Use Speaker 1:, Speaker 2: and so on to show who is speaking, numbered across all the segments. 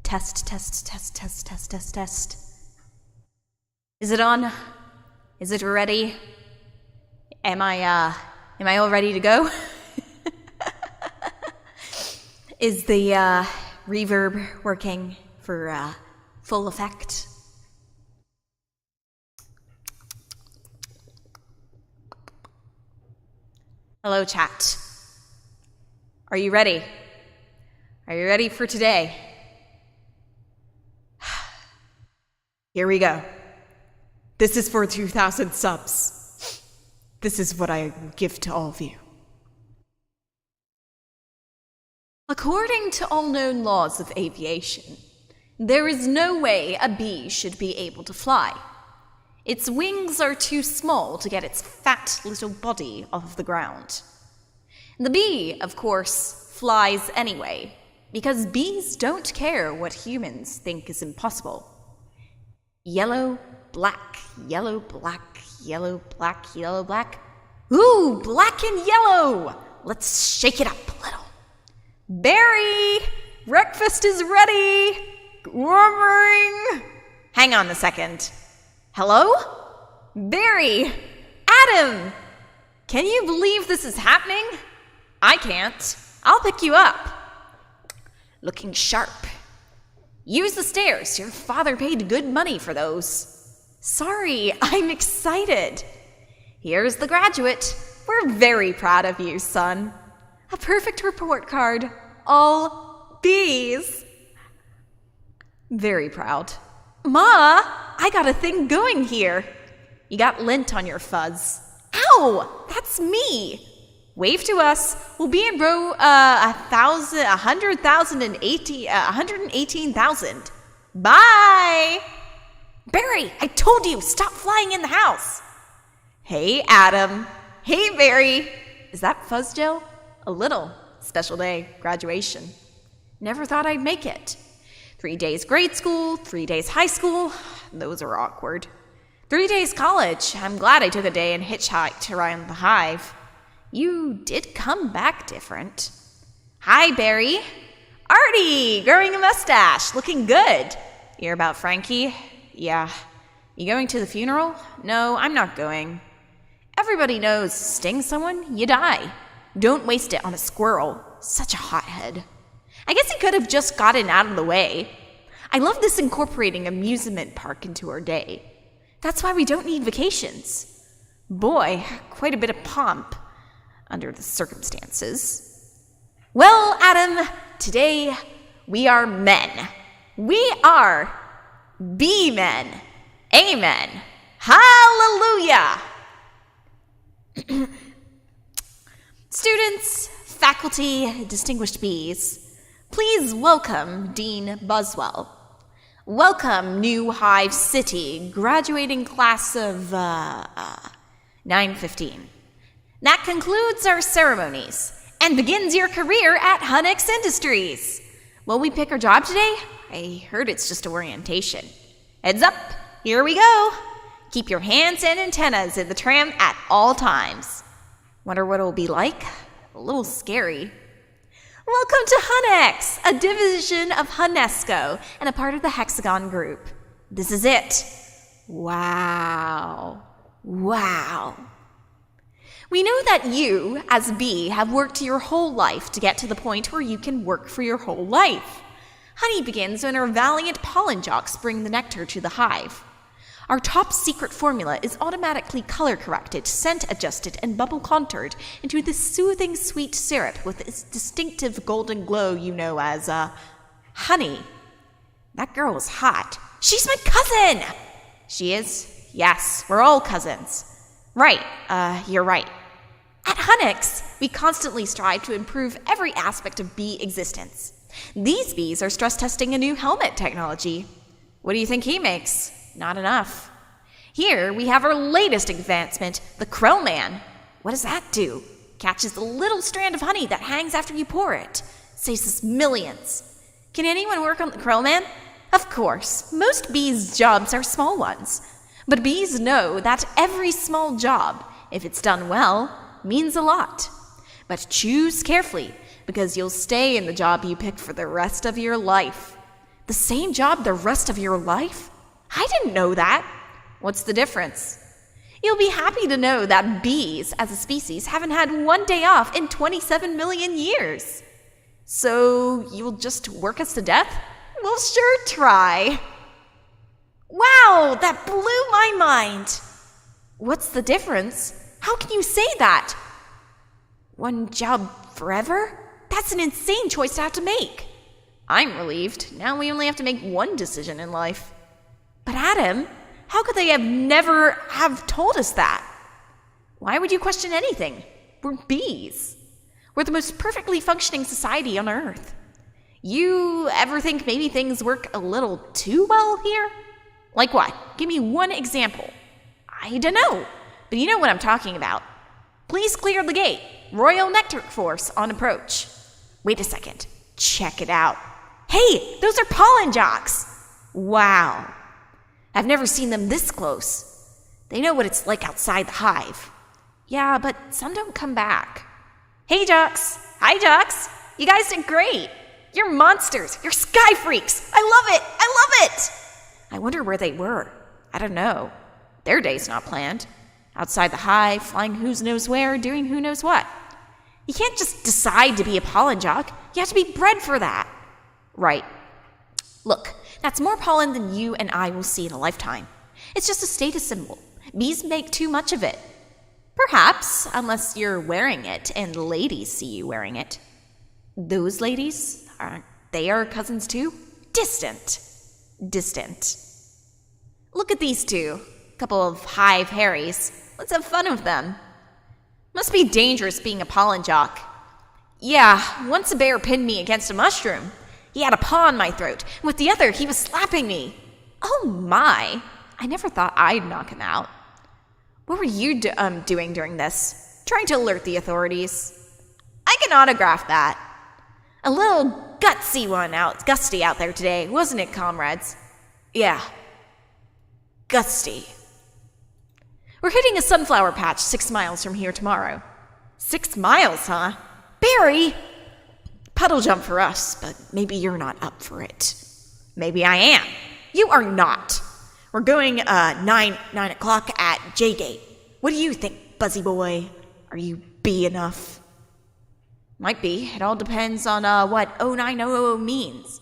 Speaker 1: Test, test, test, test, test, test, test. Is it on? Is it ready? Am I all ready to go? Is the reverb working for full effect? Hello, chat. Are you ready? Are you ready for today? Here we go. This is for 2,000 subs. This is what I give to all of you. According to all known laws of aviation, there is no way a bee should be able to fly. Its wings are too small to get its fat little body off the ground. The bee, of course, flies anyway, because bees don't care what humans think is impossible. Yellow, black, yellow, black, yellow, black, yellow, black. Ooh, black and yellow! Let's shake it up a little. Barry! Breakfast is ready! Warming! Hang on a second. Hello? Barry! Adam! Can you believe this is happening? I can't. I'll pick you up. Looking sharp. Use the stairs. Your father paid good money for those. Sorry, I'm excited. Here's the graduate. We're very proud of you, son. A perfect report card. All B's. Very proud. Ma, I got a thing going here. You got lint on your fuzz. Ow! That's me. Wave to us. We'll be in row 118,000. Bye! Barry, I told you, stop flying in the house. Hey, Adam. Hey, Barry. Is that fuzz gel? A little. Special day, graduation. Never thought I'd make it. 3 days grade school, 3 days high school. Those are awkward. 3 days college. I'm glad I took a day and hitchhiked around the hive. You did come back different. Hi, Barry. Artie, growing a mustache, looking good. You hear about Frankie? Yeah. You going to the funeral? No, I'm not going. Everybody knows, sting someone, you die. Don't waste it on a squirrel. Such a hothead. I guess he could have just gotten out of the way. I love this incorporating amusement park into our day. That's why we don't need vacations. Boy, quite a bit of pomp under the circumstances. Well, Adam, today we are men. We are bee-men. Amen. Hallelujah. Students, faculty, distinguished bees, please welcome Dean Buswell. Welcome, New Hive City, graduating class of 915. That concludes our ceremonies and begins your career at Hunnix Industries. Will we pick our job today? I heard it's just orientation. Heads up, here we go. Keep your hands and antennas in the tram at all times. Wonder what it'll be like? A little scary. Welcome to Hunnix, a division of Hunesco and a part of the Hexagon Group. This is it. Wow. Wow. We know that you, as a bee, have worked your whole life to get to the point where you can work for your whole life. Honey begins when our valiant pollen jocks bring the nectar to the hive. Our top secret formula is automatically color-corrected, scent-adjusted, and bubble-contoured into this soothing sweet syrup with its distinctive golden glow you know as, honey. That girl is hot. She's my cousin! She is? Yes, we're all cousins. Right, you're right. At Hunnix, we constantly strive to improve every aspect of bee existence. These bees are stress testing a new helmet technology. What do you think he makes? Not enough. Here we have our latest advancement, the Krill Man. What does that do? Catches a little strand of honey that hangs after you pour it. Saves us millions. Can anyone work on the Krill Man? Of course, most bees' jobs are small ones. But bees know that every small job, if it's done well, means a lot. But choose carefully, because you'll stay in the job you picked for the rest of your life. The same job the rest of your life? I didn't know that. What's the difference? You'll be happy to know that bees, as a species, haven't had one day off in 27 million years. So you'll just work us to death? We'll sure try. Wow, that blew my mind. What's the difference? How can you say that? One job forever? That's an insane choice to have to make. I'm relieved. Now we only have to make one decision in life. But Adam, how could they have never have told us that? Why would you question anything? We're bees. We're the most perfectly functioning society on Earth. You ever think maybe things work a little too well here? Like what? Give me one example. I don't know, but you know what I'm talking about. Please clear the gate. Royal Nectar Force on approach. Wait a second. Check it out. Hey, those are pollen jocks. Wow. I've never seen them this close. They know what it's like outside the hive. Yeah, but some don't come back. Hey, jocks. Hi, jocks. You guys did great. You're monsters. You're sky freaks. I love it. I love it. I wonder where they were. I don't know. Their day's not planned. Outside the hive, flying who knows where, doing who knows what. You can't just decide to be a pollen jock. You have to be bred for that. Right. Look, that's more pollen than you and I will see in a lifetime. It's just a status symbol. Bees make too much of it. Perhaps, unless you're wearing it and ladies see you wearing it. Those ladies, aren't they our cousins too? Distant. Look at these two. Couple of hive Harrys. Let's have fun with them. Must be dangerous being a pollen jock. Yeah, once a bear pinned me against a mushroom. He had a paw on my throat, and with the other, he was slapping me. Oh my, I never thought I'd knock him out. What were you doing during this? Trying to alert the authorities. I can autograph that. A little gusty out there today, wasn't it, comrades? Yeah. Gusty. We're hitting a sunflower patch 6 miles from here tomorrow. 6 miles, huh? Barry! Puddle jump for us, but maybe you're not up for it. Maybe I am. You are not. We're going 9 o'clock at J-Gate. What do you think, Buzzy Boy? Are you bee enough? Might be. It all depends on what 0900 means.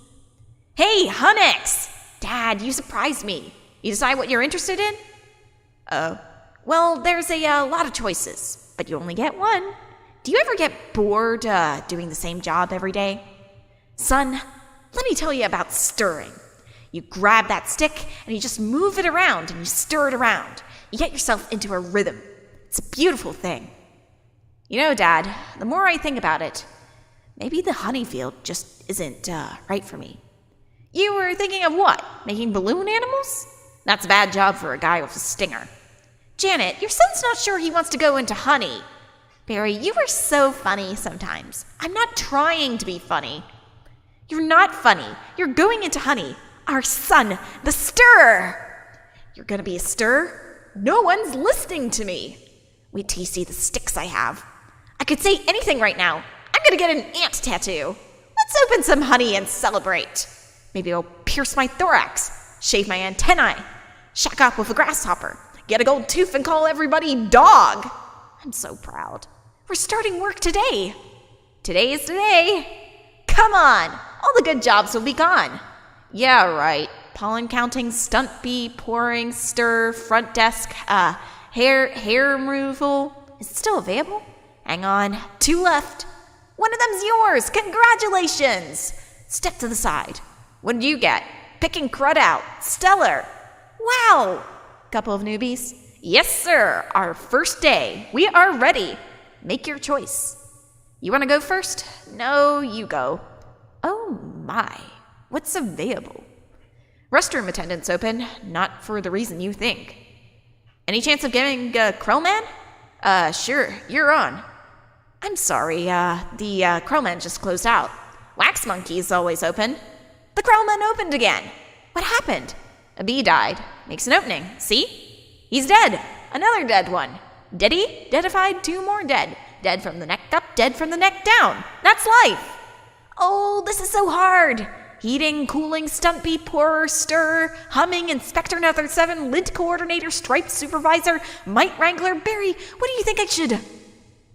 Speaker 1: Hey, Hunnix! Dad, you surprised me. You decide what you're interested in? Well, there's a lot of choices, but you only get one. Do you ever get bored doing the same job every day? Son, let me tell you about stirring. You grab that stick and you just move it around and you stir it around. You get yourself into a rhythm. It's a beautiful thing. You know, Dad, the more I think about it, maybe the honey field just isn't right for me. You were thinking of what? Making balloon animals? That's a bad job for a guy with a stinger. Janet, your son's not sure he wants to go into honey. Barry, you are so funny sometimes. I'm not trying to be funny. You're not funny. You're going into honey. Our son, the stirrer. You're gonna be a stirrer? No one's listening to me. Wait till you see the sticks I have. I could say anything right now. I'm gonna get an ant tattoo. Let's open some honey and celebrate. Maybe I'll pierce my thorax, shave my antennae, shack up with a grasshopper, get a gold tooth and call everybody dog. I'm so proud. We're starting work today. Today is today. Come on, all the good jobs will be gone. Yeah, right. Pollen counting, stunt bee, pouring, stir, front desk, hair removal. Is it still available? Hang on, 2 left. One of them's yours. Congratulations. Step to the side. What did you get? Picking crud out. Stellar. Wow. Couple of newbies. Yes, sir. Our first day. We are ready. Make your choice. You want to go first? No, you go. Oh my. What's available? Restroom attendants open. Not for the reason you think. Any chance of getting a Krellman? Sure. You're on. I'm sorry. The Krellman just closed out. Wax Monkey is always open. The Krellman opened again. What happened? A bee died. Makes an opening. See? He's dead. Another dead one. Deady? Deadified. 2 more dead. Dead from the neck up, dead from the neck down. That's life. Oh, this is so hard. Heating, cooling, stunt bee, pourer, stir, humming, inspector, another 7, lint coordinator, striped supervisor, mite wrangler, Barry. What do you think I should...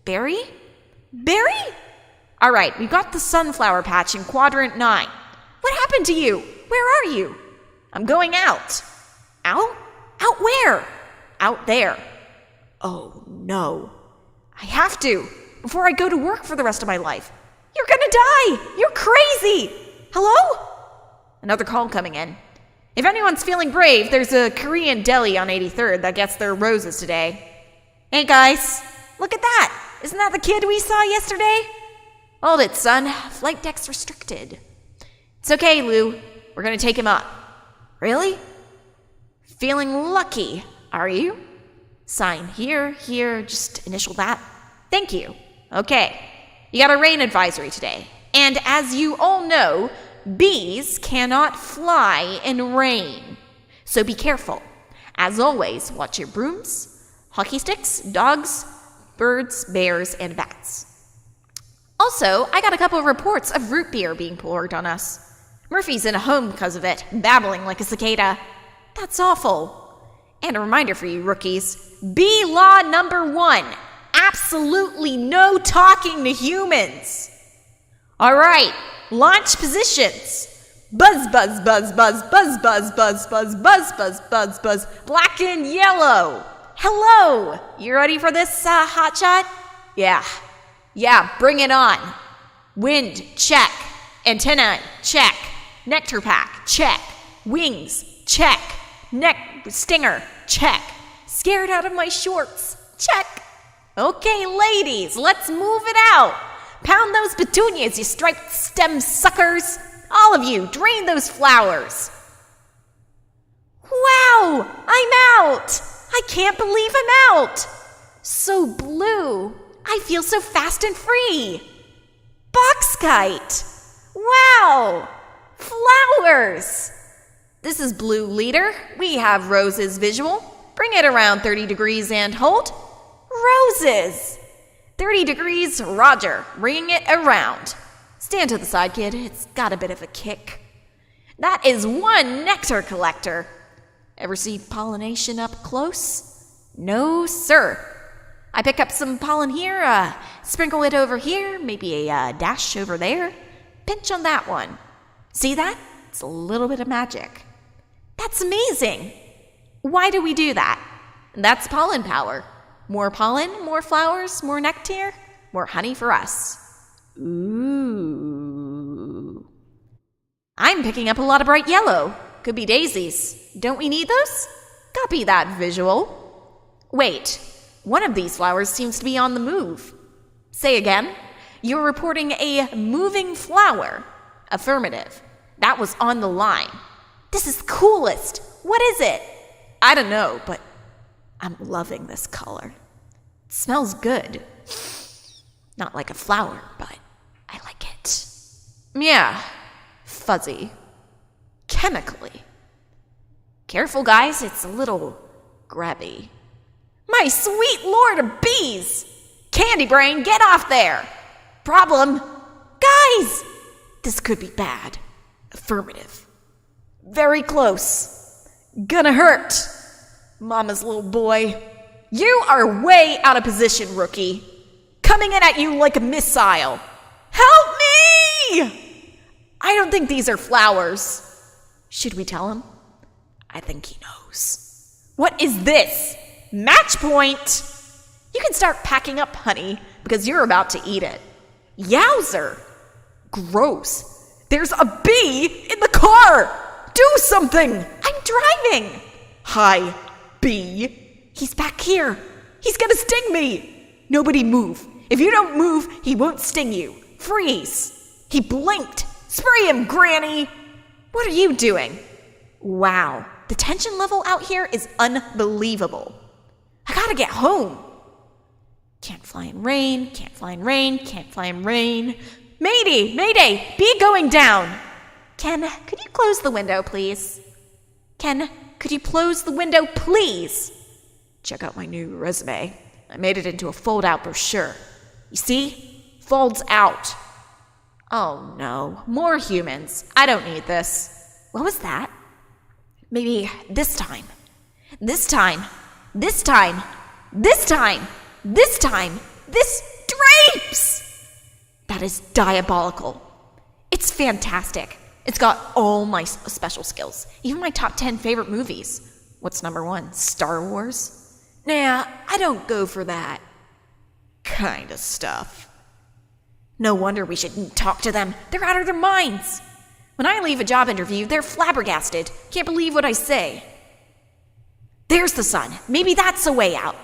Speaker 1: Barry? Barry? All right, we got the sunflower patch in quadrant 9. What happened to you? Where are you? I'm going out. Out? Out where? Out there. Oh, no. I have to, before I go to work for the rest of my life. You're gonna die! You're crazy! Hello? Another call coming in. If anyone's feeling brave, there's a Korean deli on 83rd that gets their roses today. Hey guys, look at that! Isn't that the kid we saw yesterday? Hold it, son. Flight deck's restricted. It's okay, Lou. We're gonna take him up. Really? Feeling lucky, are you? Sign here, just initial that. Thank you. Okay. You got a rain advisory today. And as you all know, bees cannot fly in rain. So be careful. As always, watch your brooms, hockey sticks, dogs, birds, bears, and bats. Also, I got a couple of reports of root beer being poured on us. Murphy's in a home because of it, babbling like a cicada. That's awful. And a reminder for you rookies, bee law number 1, absolutely no talking to humans. All right, launch positions. Buzz, buzz, buzz, buzz, buzz, buzz, buzz, buzz, buzz, buzz, buzz, buzz, black and yellow. Hello, you ready for this hot shot? Yeah, bring it on. Wind, check. Antenna, check. Nectar pack, check. Wings, check. Neck stinger, check. Scared out of my shorts, check. Okay, ladies, let's move it out. Pound those petunias, you striped stem suckers. All of you, drain those flowers. Wow, I'm out. I can't believe I'm out. So blue. I feel so fast and free. Box kite. Wow. Flowers. This is Blue Leader. We have roses visual. Bring it around 30 degrees and hold. Roses. 30 degrees, Roger. Bring it around. Stand to the side, kid. It's got a bit of a kick. That is one nectar collector. Ever see pollination up close? No, sir. I pick up some pollen here, sprinkle it over here, maybe a dash over there. Pinch on that one. See that? It's a little bit of magic. That's amazing. Why do we do that? That's pollen power. More pollen, more flowers, more nectar, more honey for us. Ooh. I'm picking up a lot of bright yellow. Could be daisies. Don't we need those? Copy that visual. Wait, one of these flowers seems to be on the move. Say again. You're reporting a moving flower. Affirmative. That was on the line. This is the coolest. What is it? I don't know, but I'm loving this color. It smells good. Not like a flower, but I like it. Yeah, fuzzy. Chemically. Careful, guys, it's a little grabby. My sweet lord of bees! Candy Brain, get off there! Problem? Guys! This could be bad. Affirmative. Very close. Gonna hurt. Mama's little boy. You are way out of position, rookie. Coming in at you like a missile. Help me! I don't think these are flowers. Should we tell him? I think he knows. What is this? Match point! You can start packing up, honey, because you're about to eat it. Yowzer! Gross. There's a bee in the car! Do something! I'm driving! Hi, bee. He's back here. He's gonna sting me. Nobody move. If you don't move, he won't sting you. Freeze. He blinked. Spray him, Granny. What are you doing? Wow, the tension level out here is unbelievable. I gotta get home. Can't fly in rain, can't fly in rain, can't fly in rain. Mayday, mayday, bee going down. Ken, could you close the window, please? Ken, could you close the window, please? Check out my new resume. I made it into a fold-out brochure. You see? Folds out. Oh no, more humans. I don't need this. What was that? Maybe this time. This time. This time. This time. This time. This drapes! That is diabolical. It's fantastic. It's got all my special skills, even my top 10 favorite movies. What's number 1? Star Wars? Nah, I don't go for that kind of stuff. No wonder we shouldn't talk to them. They're out of their minds. When I leave a job interview, they're flabbergasted. Can't believe what I say. There's the sun. Maybe that's a way out.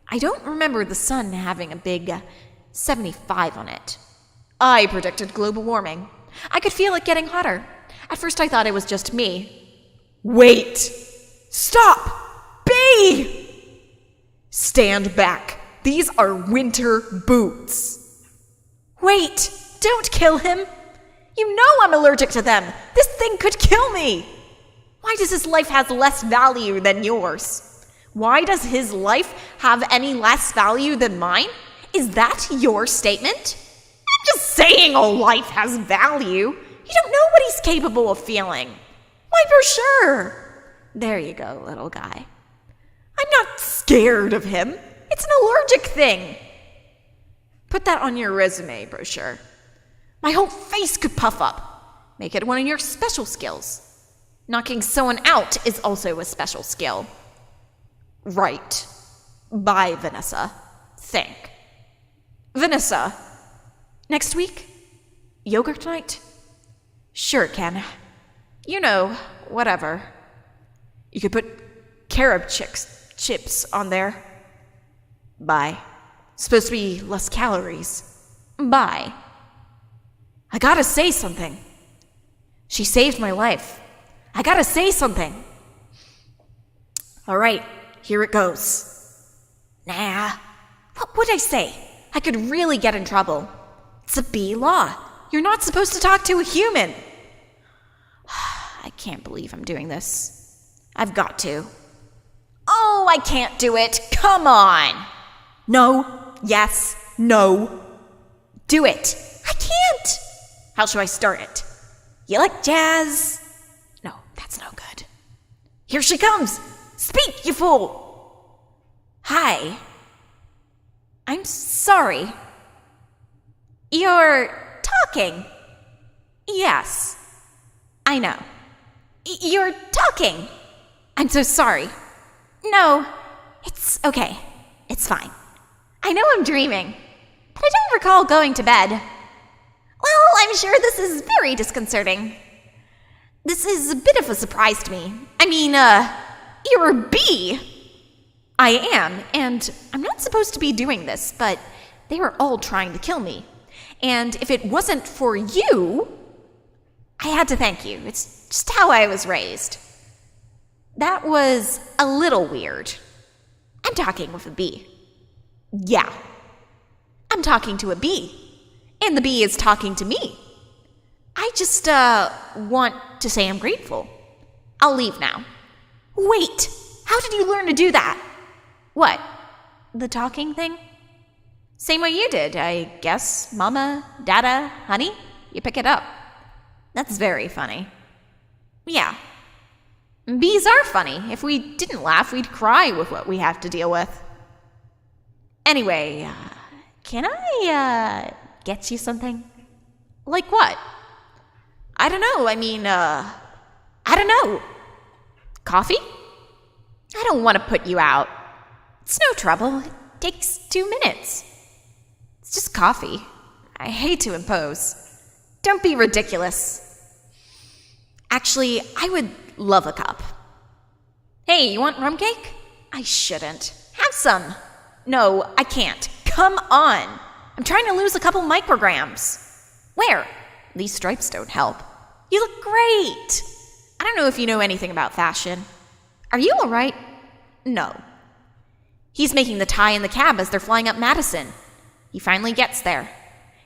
Speaker 1: I don't remember the sun having a big 75 on it. I predicted global warming. I could feel it getting hotter. At first I thought it was just me. Wait! Stop! Bee! Stand back. These are winter boots. Wait! Don't kill him! You know I'm allergic to them! This thing could kill me! Why does his life have less value than yours? Why does his life have any less value than mine? Is that your statement? I'm just saying all life has value. You don't know what he's capable of feeling. Why, for sure. There you go, little guy. I'm not scared of him. It's an allergic thing. Put that on your resume brochure. My whole face could puff up. Make it one of your special skills. Knocking someone out is also a special skill. Right. Bye, Vanessa. Think. Vanessa, next week? Yogurt night? Sure, Ken. You know, whatever. You could put carob chips on there. Bye. Supposed to be less calories. Bye. I gotta say something. She saved my life. I gotta say something. All right, here it goes. Nah. What would I say? I could really get in trouble. It's a bee law. You're not supposed to talk to a human. I can't believe I'm doing this. I've got to. Oh, I can't do it. Come on. No. Yes. No. Do it. I can't. How should I start it? You like jazz? No, that's no good. Here she comes. Speak, you fool. Hi. I'm sorry. You're talking. Yes. I know. You're talking. I'm so sorry. No, it's okay. It's fine. I know I'm dreaming, but I don't recall going to bed. Well, I'm sure this is very disconcerting. This is a bit of a surprise to me. I mean, you're a bee. I am, and I'm not supposed to be doing this, but they were all trying to kill me. And if it wasn't for you, I had to thank you. It's just how I was raised. That was a little weird. I'm talking with a bee. Yeah. I'm talking to a bee. And the bee is talking to me. I just, want to say I'm grateful. I'll leave now. Wait! How did you learn to do that? What? The talking thing? Same way you did, I guess. Mama, Dada, honey? You pick it up. That's very funny. Yeah. Bees are funny. If we didn't laugh, we'd cry with what we have to deal with. Anyway, can I, get you something? Like what? I don't know. I mean, I don't know. Coffee? I don't want to put you out. It's no trouble. It takes 2 minutes. It's just coffee. I hate to impose. Don't be ridiculous. Actually, I would love a cup. Hey, you want rum cake? I shouldn't. Have some. No, I can't. Come on. I'm trying to lose a couple micrograms. Where? These stripes don't help. You look great. I don't know if you know anything about fashion. Are you all right? No. He's making the tie in the cab as they're flying up Madison. He finally gets there.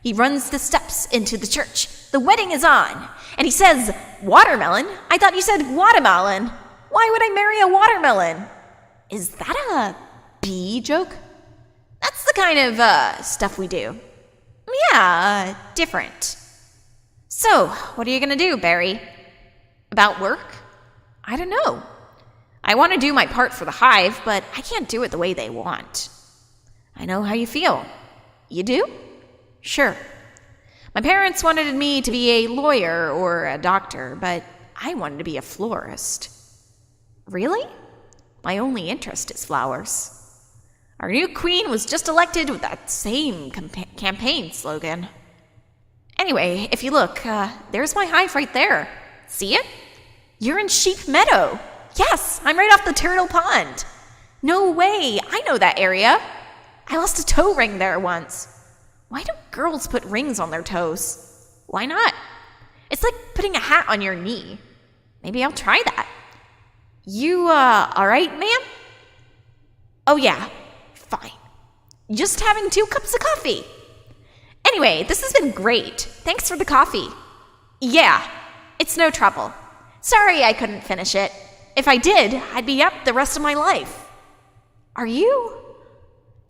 Speaker 1: He runs the steps into the church. The wedding is on. And he says, watermelon? I thought you said watermelon. Why would I marry a watermelon? Is that a bee joke? That's the kind of, stuff we do. Yeah, different. So, what are you gonna do, Barry? About work? I don't know. I want to do my part for the hive, but I can't do it the way they want. I know how you feel. You do? Sure. My parents wanted me to be a lawyer or a doctor, but I wanted to be a florist. Really? My only interest is flowers. Our new queen was just elected with that same campaign slogan. Anyway, if you look, there's my hive right there. See it? You're in Sheep Meadow. Yes, I'm right off the Turtle Pond. No way, I know that area. I lost a toe ring there once. Why do girls put rings on their toes? Why not? It's like putting a hat on your knee. Maybe I'll try that. You, all right, ma'am? Oh, yeah, fine. Just having 2 cups of coffee. Anyway, this has been great. Thanks for the coffee. Yeah, it's no trouble. Sorry I couldn't finish it. If I did, I'd be up the rest of my life. Are you?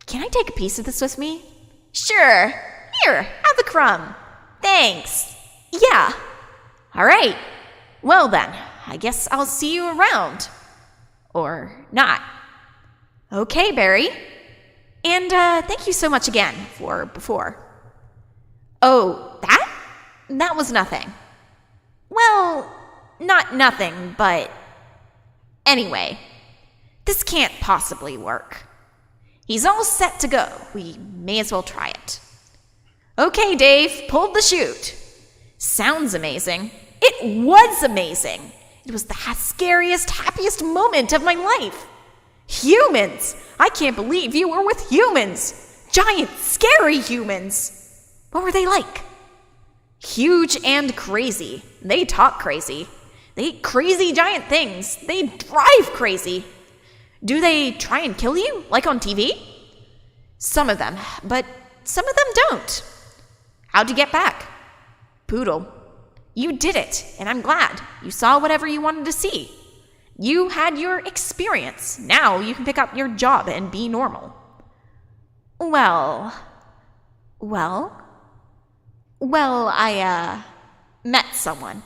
Speaker 1: Can I take a piece of this with me? Sure. Here, have a crumb. Thanks. Yeah. All right. Well then, I guess I'll see you around. Or not. Okay, Barry. And thank you so much again for before. Oh, that? That was nothing. Well, not nothing, but... Anyway, this can't possibly work. He's all set to go. We may as well try it. Okay, Dave, pulled the chute. Sounds amazing. It was amazing. It was the scariest, happiest moment of my life. Humans! I can't believe you were with humans. Giant, scary humans. What were they like? Huge and crazy. They talk crazy. They eat crazy giant things. They drive crazy. Do they try and kill you, like on TV? Some of them, but some of them don't. How'd you get back? Poodle. You did it, and I'm glad. You saw whatever you wanted to see. You had your experience. Now you can pick up your job and be normal. Well, I met someone.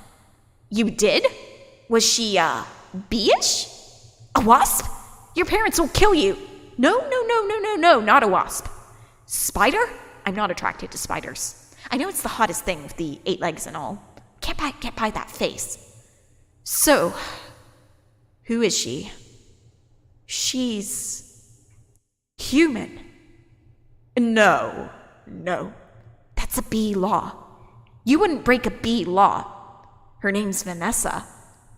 Speaker 1: You did? Was she, bee-ish? A wasp? Your parents will kill you. No, not a wasp. Spider? I'm not attracted to spiders. I know it's the hottest thing with the 8 legs and all. Can't buy that face. So, who is she? She's... human. No. That's a bee law. You wouldn't break a bee law. Her name's Vanessa.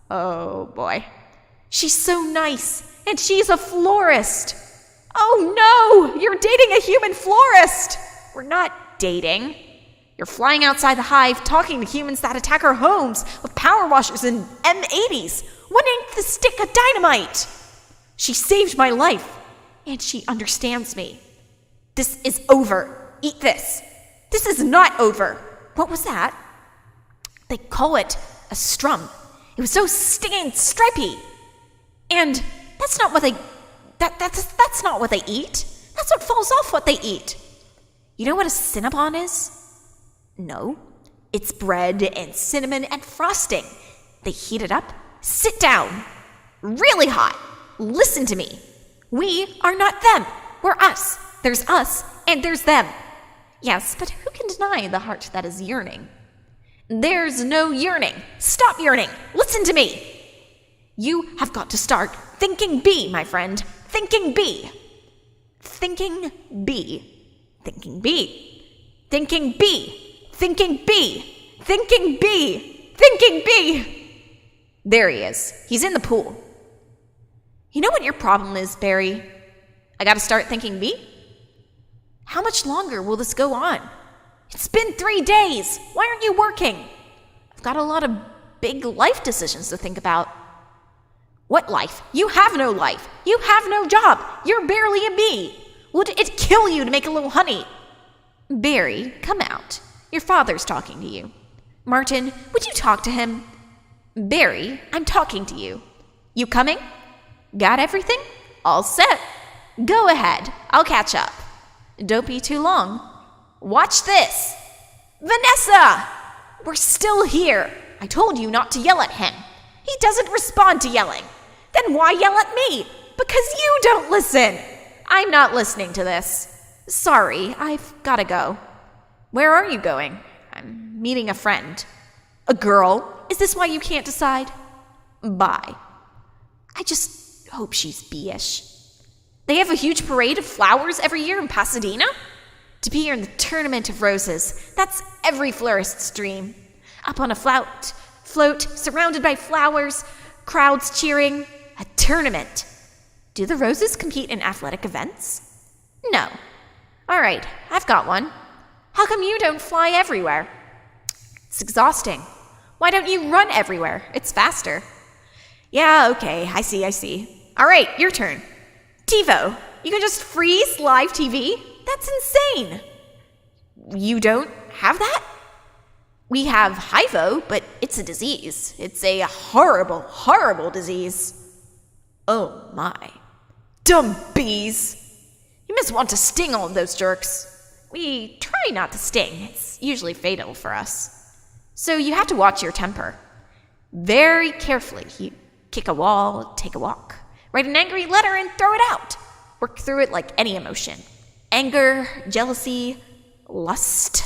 Speaker 1: Oh, boy. She's so nice, and she's a florist. Oh, no! You're dating a human florist! We're not dating. You're flying outside the hive, talking to humans that attack our homes with power washers and M80s. 1/8 the stick of dynamite! She saved my life, and she understands me. This is over. Eat this. This is not over. What was that? They call it a strum. It was so stinging stripy. And that's not what they... That's not what they eat. That's what falls off what they eat. You know what a Cinnabon is? No. It's bread and cinnamon and frosting. They heat it up. Sit down. Really hot. Listen to me. We are not them. We're us. There's us and there's them. Yes, but who can deny the heart that is yearning? There's no yearning. Stop yearning. Listen to me. You have got to start thinking B, my friend. Thinking B. Thinking B. Thinking B. Thinking B. Thinking B. Thinking B. Thinking B. There he is. He's in the pool. You know what your problem is, Barry? I gotta start thinking B? How much longer will this go on? It's been 3 days. Why aren't you working? I've got a lot of big life decisions to think about. What life? You have no life. You have no job. You're barely a bee. Would it kill you to make a little honey? Barry, come out. Your father's talking to you. Martin, would you talk to him? Barry, I'm talking to you. You coming? Got everything? All set. Go ahead. I'll catch up. Don't be too long. Watch this! Vanessa! We're still here. I told you not to yell at him. He doesn't respond to yelling. Then why yell at me? Because you don't listen. I'm not listening to this. Sorry, I've gotta go. Where are you going? I'm meeting a friend. A girl? Is this why you can't decide? Bye. I just hope she's B-ish. They have a huge parade of flowers every year in Pasadena? To be here in the Tournament of Roses, that's every florist's dream. Up on a float, surrounded by flowers, crowds cheering. A tournament. Do the roses compete in athletic events? No. All right, I've got one. How come you don't fly everywhere? It's exhausting. Why don't you run everywhere? It's faster. Yeah, okay, I see. All right, your turn. TiVo, you can just freeze live TV? That's insane. You don't have that? We have HIVO, but it's a disease. It's a horrible, horrible disease. Oh my. Dumb bees. You must want to sting all of those jerks. We try not to sting. It's usually fatal for us. So you have to watch your temper. Very carefully. You kick a wall, take a walk. Write an angry letter and throw it out. Work through it like any emotion. Anger, jealousy, lust.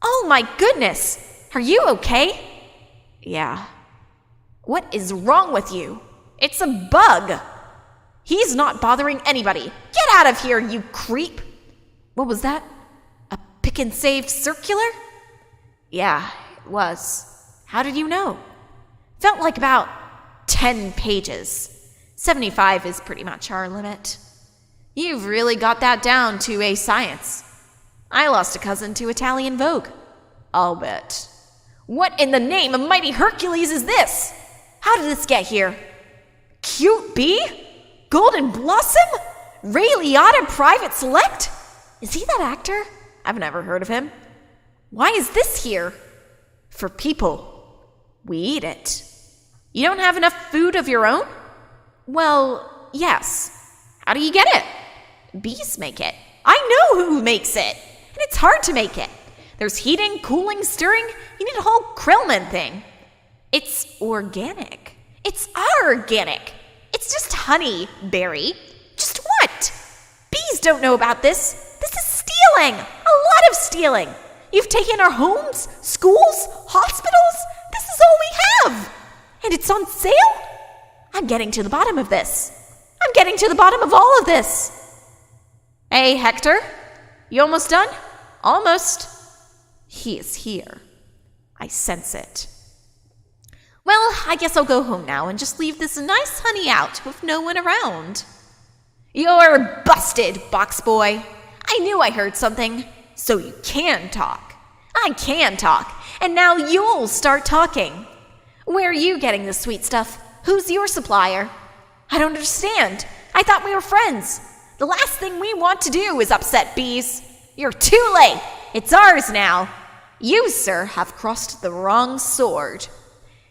Speaker 1: Oh my goodness! Are you okay? Yeah. What is wrong with you? It's a bug. He's not bothering anybody. Get out of here, you creep. What was that? A pick and save circular? Yeah, it was. How did you know? Felt like about 10 pages. 75 is pretty much our limit. You've really got that down to a science. I lost a cousin to Italian Vogue. I'll bet. What in the name of mighty Hercules is this? How did this get here? Cute bee? Golden Blossom? Ray Liotta Private Select? Is he that actor? I've never heard of him. Why is this here? For people. We eat it. You don't have enough food of your own? Well, yes. How do you get it? Bees make it. I know who makes it. And it's hard to make it. There's heating, cooling, stirring. You need a whole Krellman thing. It's organic. It's organic. It's just honey, Barry. Just what? Bees don't know about this. This is stealing. A lot of stealing. You've taken our homes, schools, hospitals. This is all we have. And it's on sale? I'm getting to the bottom of this. I'm getting to the bottom of all of this. Hey, Hector. You almost done? Almost. He is here. I sense it. Well, I guess I'll go home now and just leave this nice honey out with no one around. You're busted, box boy. I knew I heard something. So you can talk. I can talk. And now you'll start talking. Where are you getting this sweet stuff? Who's your supplier? I don't understand. I thought we were friends. The last thing we want to do is upset bees. You're too late. It's ours now. You, sir, have crossed the wrong sword.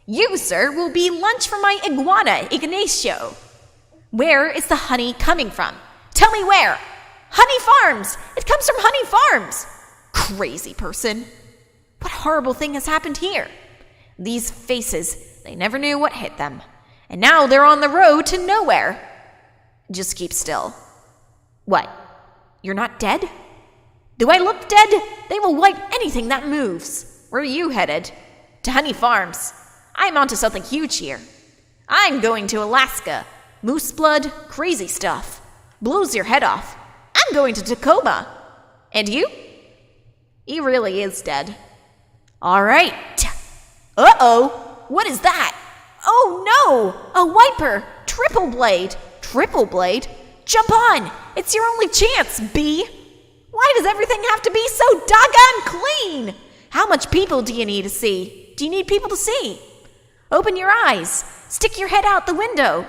Speaker 1: You, sir, will be lunch for my iguana, Ignacio. Where is the honey coming from? Tell me where. Honey Farms. It comes from Honey Farms. Crazy person. What horrible thing has happened here? These faces, they never knew what hit them. And now they're on the road to nowhere. Just keep still. What? You're not dead? Do I look dead? They will wipe anything that moves. Where are you headed? To Honey Farms. I'm onto something huge here. I'm going to Alaska. Moose blood, crazy stuff. Blows your head off. I'm going to Tacoma. And you? He really is dead. All right. Uh-oh. What is that? Oh, no. A wiper. Triple blade. Triple blade? Jump on. It's your only chance, bee. Why does everything have to be so doggone clean? How much people do you need to see? Do you need people to see? Open your eyes. Stick your head out the window.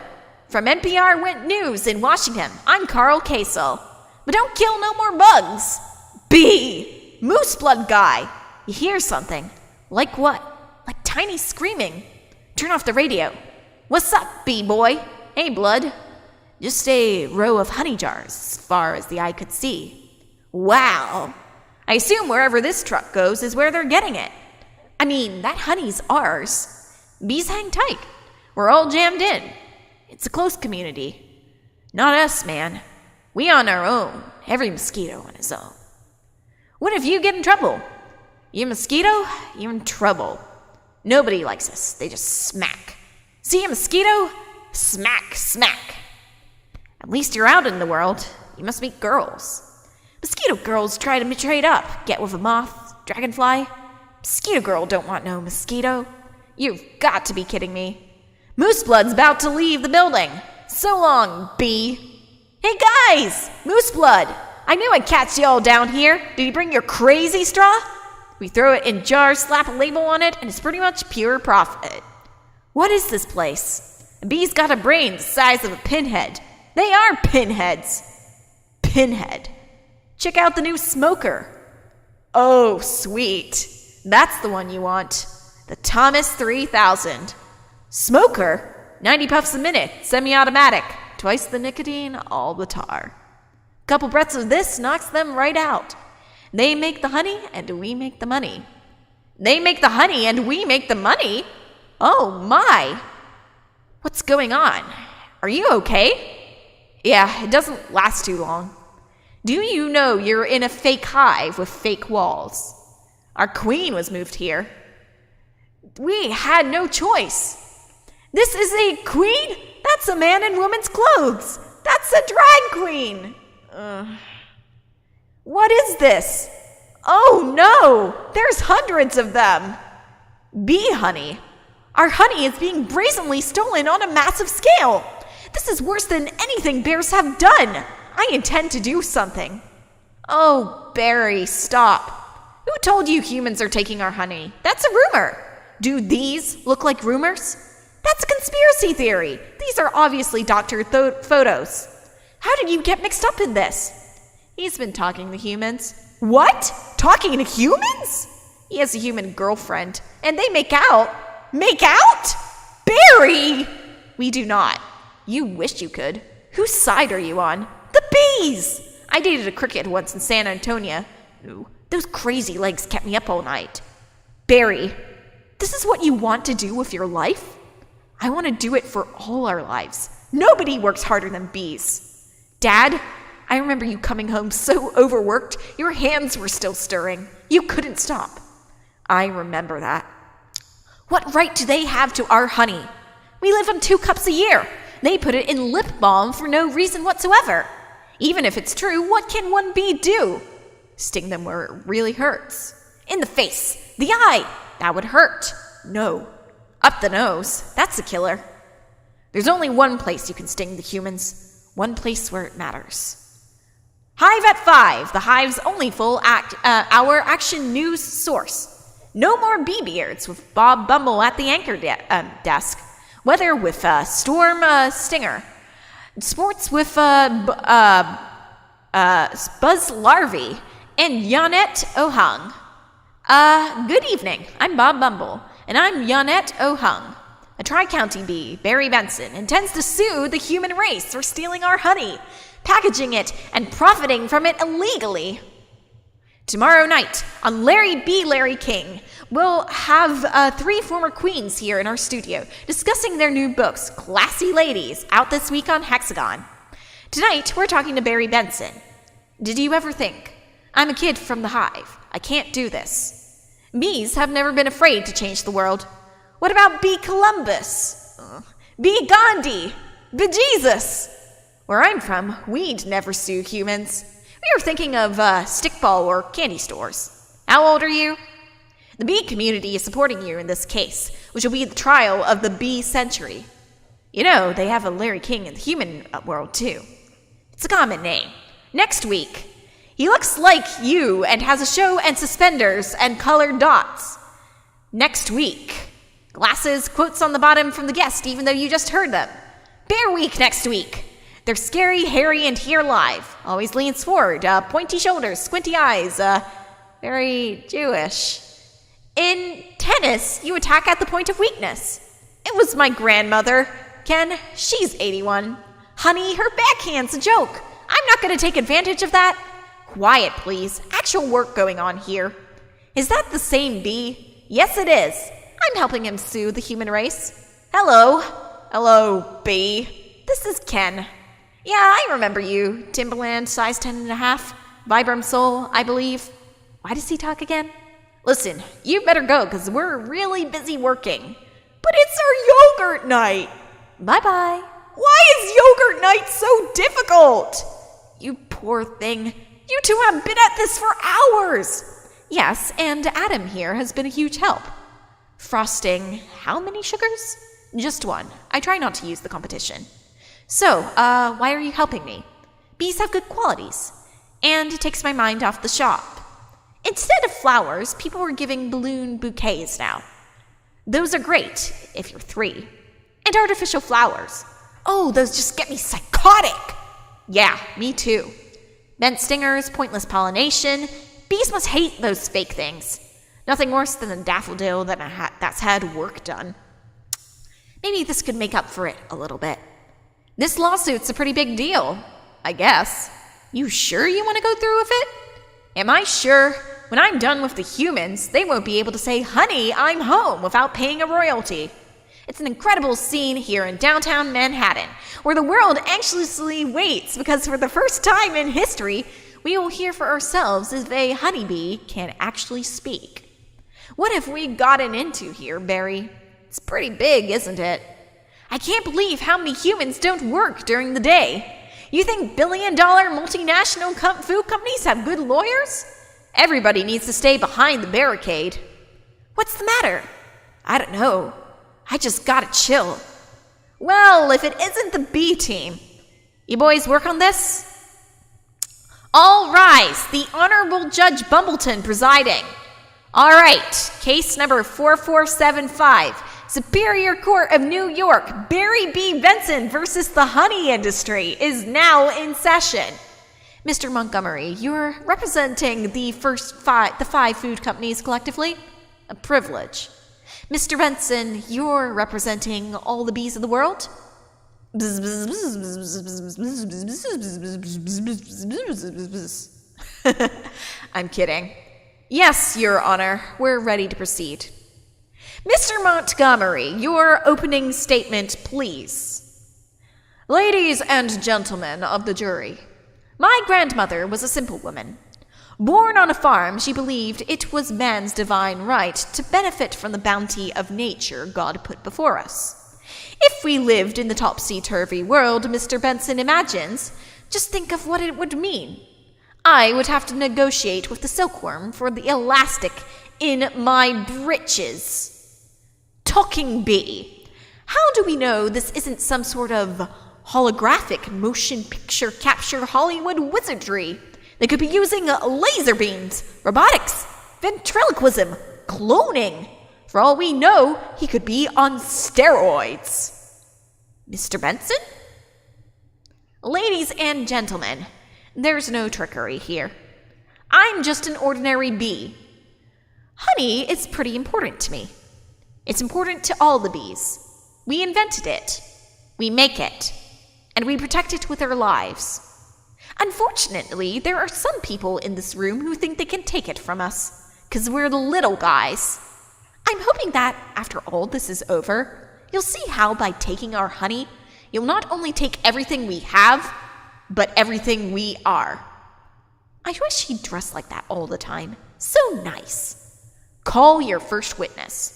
Speaker 1: From NPR Went News in Washington, I'm Carl Kasel. But don't kill no more bugs. Bee! Moose blood guy. You hear something. Like what? Like tiny screaming. Turn off the radio. What's up, bee boy? Hey, blood. Just a row of honey jars as far as the eye could see. Wow. I assume wherever this truck goes is where they're getting it. I mean, that honey's ours. Bees hang tight. We're all jammed in. It's a close community. Not us, man. We on our own. Every mosquito on his own. What if you get in trouble? You a mosquito, you're in trouble. Nobody likes us. They just smack. See a mosquito? Smack, smack. At least you're out in the world. You must meet girls. Mosquito girls try to trade up. Get with a moth, dragonfly. Mosquito girl don't want no mosquito. You've got to be kidding me. Moose Blood's about to leave the building. So long, bee. Hey guys! Moose Blood! I knew I'd catch you all down here. Did you bring your crazy straw? We throw it in jars, slap a label on it, and it's pretty much pure profit. What is this place? A bee's got a brain the size of a pinhead. They are pinheads. Pinhead. Check out the new smoker. Oh, sweet. That's the one you want. The Thomas 3000. Smoker? 90 puffs a minute, semi-automatic. Twice the nicotine, all the tar. Couple breaths of this knocks them right out. They make the honey, and we make the money. They make the honey, and we make the money? Oh, my. What's going on? Are you okay? Yeah, it doesn't last too long. Do you know you're in a fake hive with fake walls? Our queen was moved here. We had no choice. This is a queen? That's a man in woman's clothes. That's a drag queen. What is this? Oh no, there's hundreds of them. Bee honey. Our honey is being brazenly stolen on a massive scale. This is worse than anything bears have done. I intend to do something. Oh, Barry, stop. Who told you humans are taking our honey? That's a rumor. Do these look like rumors? That's a conspiracy theory. These are obviously doctored photos. How did you get mixed up in this? He's been talking to humans. What? Talking to humans? He has a human girlfriend, and they make out. Make out? Barry! We do not. You wish you could. Whose side are you on? The bees! I dated a cricket once in San Antonio. Ooh, those crazy legs kept me up all night. Barry, this is what you want to do with your life? I want to do it for all our lives. Nobody works harder than bees. Dad, I remember you coming home so overworked, your hands were still stirring. You couldn't stop. I remember that. What right do they have to our honey? We live on 2 cups a year. They put it in lip balm for no reason whatsoever. Even if it's true, what can one bee do? Sting them where it really hurts. In the face, the eye, that would hurt. No. Up the nose, that's a killer. There's only one place you can sting the humans. One place where it matters. Hive at 5, the Hive's only full-hour action news source. No more bee beards with Bob Bumble at the anchor desk. Weather with Storm Stinger. Sports with Buzz Larvae and Yonette Ohung. Good evening. I'm Bob Bumble, and I'm Yonette Ohung. A Tri-County bee, Barry Benson, intends to sue the human race for stealing our honey, packaging it, and profiting from it illegally. Tomorrow night, on Larry B. Larry King, we'll have 3 former queens here in our studio discussing their new books, Classy Ladies, out this week on Hexagon. Tonight, we're talking to Barry Benson. Did you ever think, I'm a kid from the Hive, I can't do this? Bees have never been afraid to change the world. What about Bee Columbus? Bee Gandhi? Bejesus? Where I'm from, we'd never sue humans. We were thinking of stickball or candy stores. How old are you? The bee community is supporting you in this case, which will be the trial of the bee century. You know, they have a Larry King in the human world, too. It's a common name. Next week, he looks like you and has a show and suspenders and colored dots. Next week, glasses, quotes on the bottom from the guest, even though you just heard them. Bear Week next week. They're scary, hairy, and here live. Always leans forward, pointy shoulders, squinty eyes, very Jewish. In tennis, you attack at the point of weakness. It was my grandmother. Ken, she's 81. Honey, her backhand's a joke. I'm not going to take advantage of that. Quiet, please. Actual work going on here. Is that the same bee? Yes, it is. I'm helping him soothe the human race. Hello. Hello, bee. This is Ken. Yeah, I remember you. Timberland, size 10.5. Vibram Soul, I believe. Why does he talk again? Listen, you better go, because we're really busy working. But it's our yogurt night. Bye-bye. Why is yogurt night so difficult? You poor thing. You two have been at this for hours. Yes, and Adam here has been a huge help. Frosting, how many sugars? Just one. I try not to use the competition. So, why are you helping me? Bees have good qualities, and it takes my mind off the shop. Instead of flowers, people are giving balloon bouquets now. Those are great, if you're 3. And artificial flowers. Oh, those just get me psychotic. Yeah, me too. Bent stingers, pointless pollination. Bees must hate those fake things. Nothing worse than a daffodil that's had work done. Maybe this could make up for it a little bit. This lawsuit's a pretty big deal, I guess. You sure you want to go through with it? Am I sure? When I'm done with the humans, they won't be able to say, "Honey, I'm home," without paying a royalty. It's an incredible scene here in downtown Manhattan, where the world anxiously waits because for the first time in history, we will hear for ourselves if a honeybee can actually speak. What have we gotten into here, Barry? It's pretty big, isn't it? I can't believe how many humans don't work during the day. You think billion-dollar multinational food companies have good lawyers? Everybody needs to stay behind the barricade. What's the matter? I don't know. I just gotta chill. Well, if it isn't the B team. You boys work on this? All rise. The Honorable Judge Bumbleton presiding. All right. Case number 4475. Superior Court of New York, Barry B. Benson versus the honey industry is now in session. Mr. Montgomery, you're representing the five food companies collectively? A privilege. Mr. Benson, you're representing all the bees of the world? I'm kidding. Yes, Your Honor, we're ready to proceed. Mr. Montgomery, your opening statement, please. Ladies and gentlemen of the jury, my grandmother was a simple woman. Born on a farm, she believed it was man's divine right to benefit from the bounty of nature God put before us. If we lived in the topsy-turvy world Mr. Benson imagines, just think of what it would mean. I would have to negotiate with the silkworm for the elastic in my breeches. Talking bee. How do we know this isn't some sort of holographic motion picture capture Hollywood wizardry? They could be using laser beams, robotics, ventriloquism, cloning. For all we know, he could be on steroids. Mr. Benson? Ladies and gentlemen, there's no trickery here. I'm just an ordinary bee. Honey is pretty important to me. It's important to all the bees. We invented it. We make it. And we protect it with our lives. Unfortunately, there are some people in this room who think they can take it from us, because we're the little guys. I'm hoping that, after all this is over, you'll see how by taking our honey, you'll not only take everything we have, but everything we are. I wish he'd dress like that all the time. So nice. Call your first witness.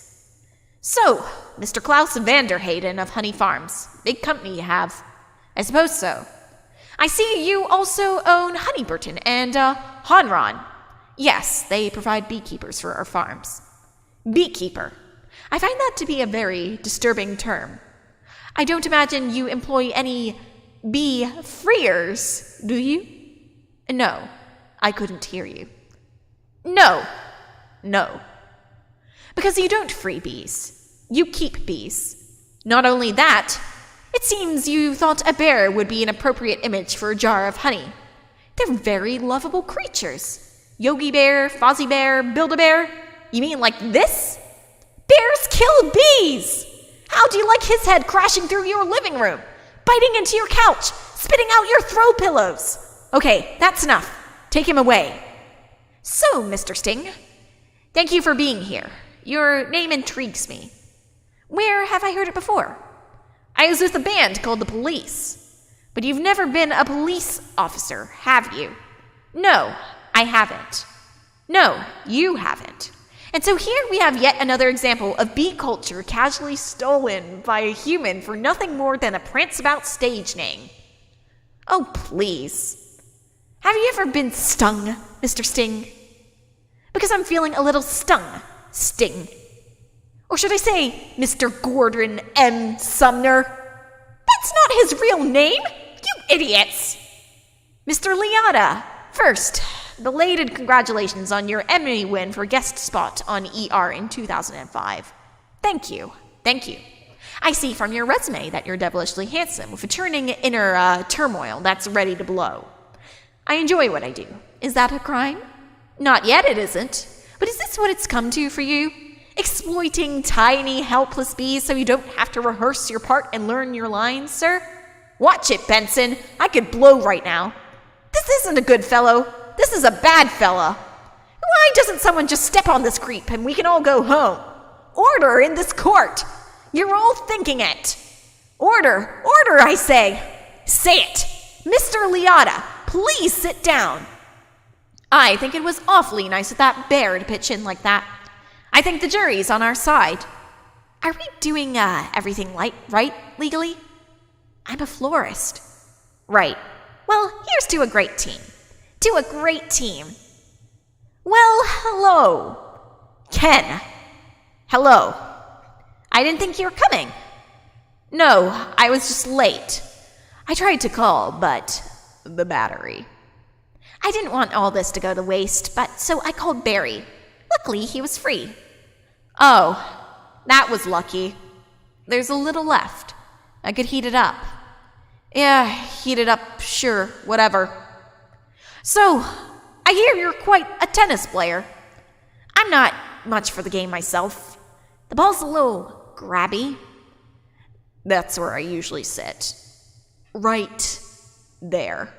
Speaker 1: So, Mr. Klaus Vanderhayden of Honey Farms. Big company you have. I suppose so. I see you also own Honeyburton and Honron. Yes, they provide beekeepers for our farms. Beekeeper. I find that to be a very disturbing term. I don't imagine you employ any bee freers, do you? No, I couldn't hear you. No. Because you don't free bees. You keep bees. Not only that, it seems you thought a bear would be an appropriate image for a jar of honey. They're very lovable creatures. Yogi Bear, Fozzie Bear, Build-A-Bear. You mean like this? Bears kill bees! How do you like his head crashing through your living room? Biting into your couch, spitting out your throw pillows. Okay, that's enough. take him away. So, Mr. Sting, thank you for being here. Your name intrigues me. Where have I heard it before? I was with a band called the Police. But you've never been a police officer, have you? No, I haven't. No, you haven't. And so here we have yet another example of bee culture casually stolen by a human for nothing more than a prance-about stage name. Oh, please. Have you ever been stung, Mr. Sting? Because I'm feeling a little stung, Sting. Or should I say, Mr. Gordon M. Sumner? That's not his real name, you idiots! Mr. Liotta, first, belated congratulations on your Emmy win for guest spot on ER in 2005. Thank you. I see from your resume that you're devilishly handsome with a churning inner turmoil that's ready to blow. I enjoy what I do. Is that a crime? Not yet, it isn't. But is this what it's come to for you? Exploiting tiny, helpless bees so you don't have to rehearse your part and learn your lines, sir? Watch it, Benson. I could blow right now. This isn't a good fellow. This is a bad fella. Why doesn't someone just step on this creep and we can all go home? Order in this court. You're all thinking it. Order, I say. Say it. Mr. Liotta, please sit down. I think it was awfully nice of that bear to pitch in like that. I think the jury's on our side. Are we doing everything right legally? I'm a florist. Right. Well, here's to a great team. To a great team. Well, hello. Ken. Hello. I didn't think you were coming. No, I was just late. I tried to call, but the battery. I didn't want all this to go to waste, but so I called Barry. Luckily, he was free. Oh, that was lucky. There's a little left. I could heat it up. Yeah, heat it up, sure, whatever. So, I hear you're quite a tennis player. I'm not much for the game myself. The ball's a little grabby. That's where I usually sit. Right there.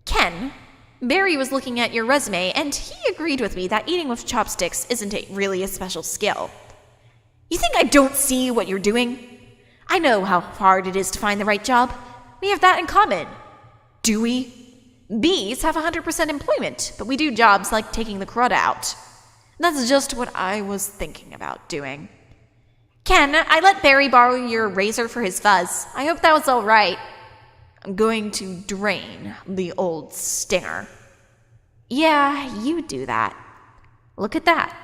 Speaker 1: Ken, Barry was looking at your resume, and he agreed with me that eating with chopsticks isn't really a special skill. You think I don't see what you're doing? I know how hard it is to find the right job. We have that in common. Do we? Bees have 100% employment, but we do jobs like taking the crud out. That's just what I was thinking about doing. Ken, I let Barry borrow your razor for his fuzz. I hope that was all right. I'm going to drain the old stinger. Yeah, you do that. Look at that.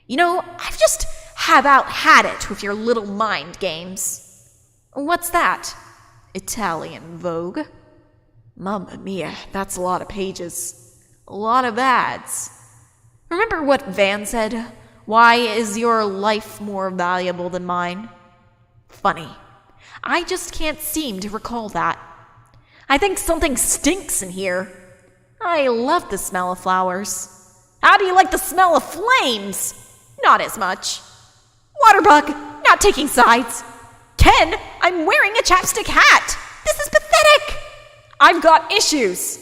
Speaker 1: You know, I've just about had it with your little mind games. What's that? Italian Vogue. Mamma mia, that's a lot of pages. A lot of ads. Remember what Van said? Why is your life more valuable than mine? Funny. I just can't seem to recall that. I think something stinks in here. I love the smell of flowers. How do you like the smell of flames? Not as much. Waterbug, not taking sides. Ken, I'm wearing a chapstick hat. This is pathetic. I've got issues.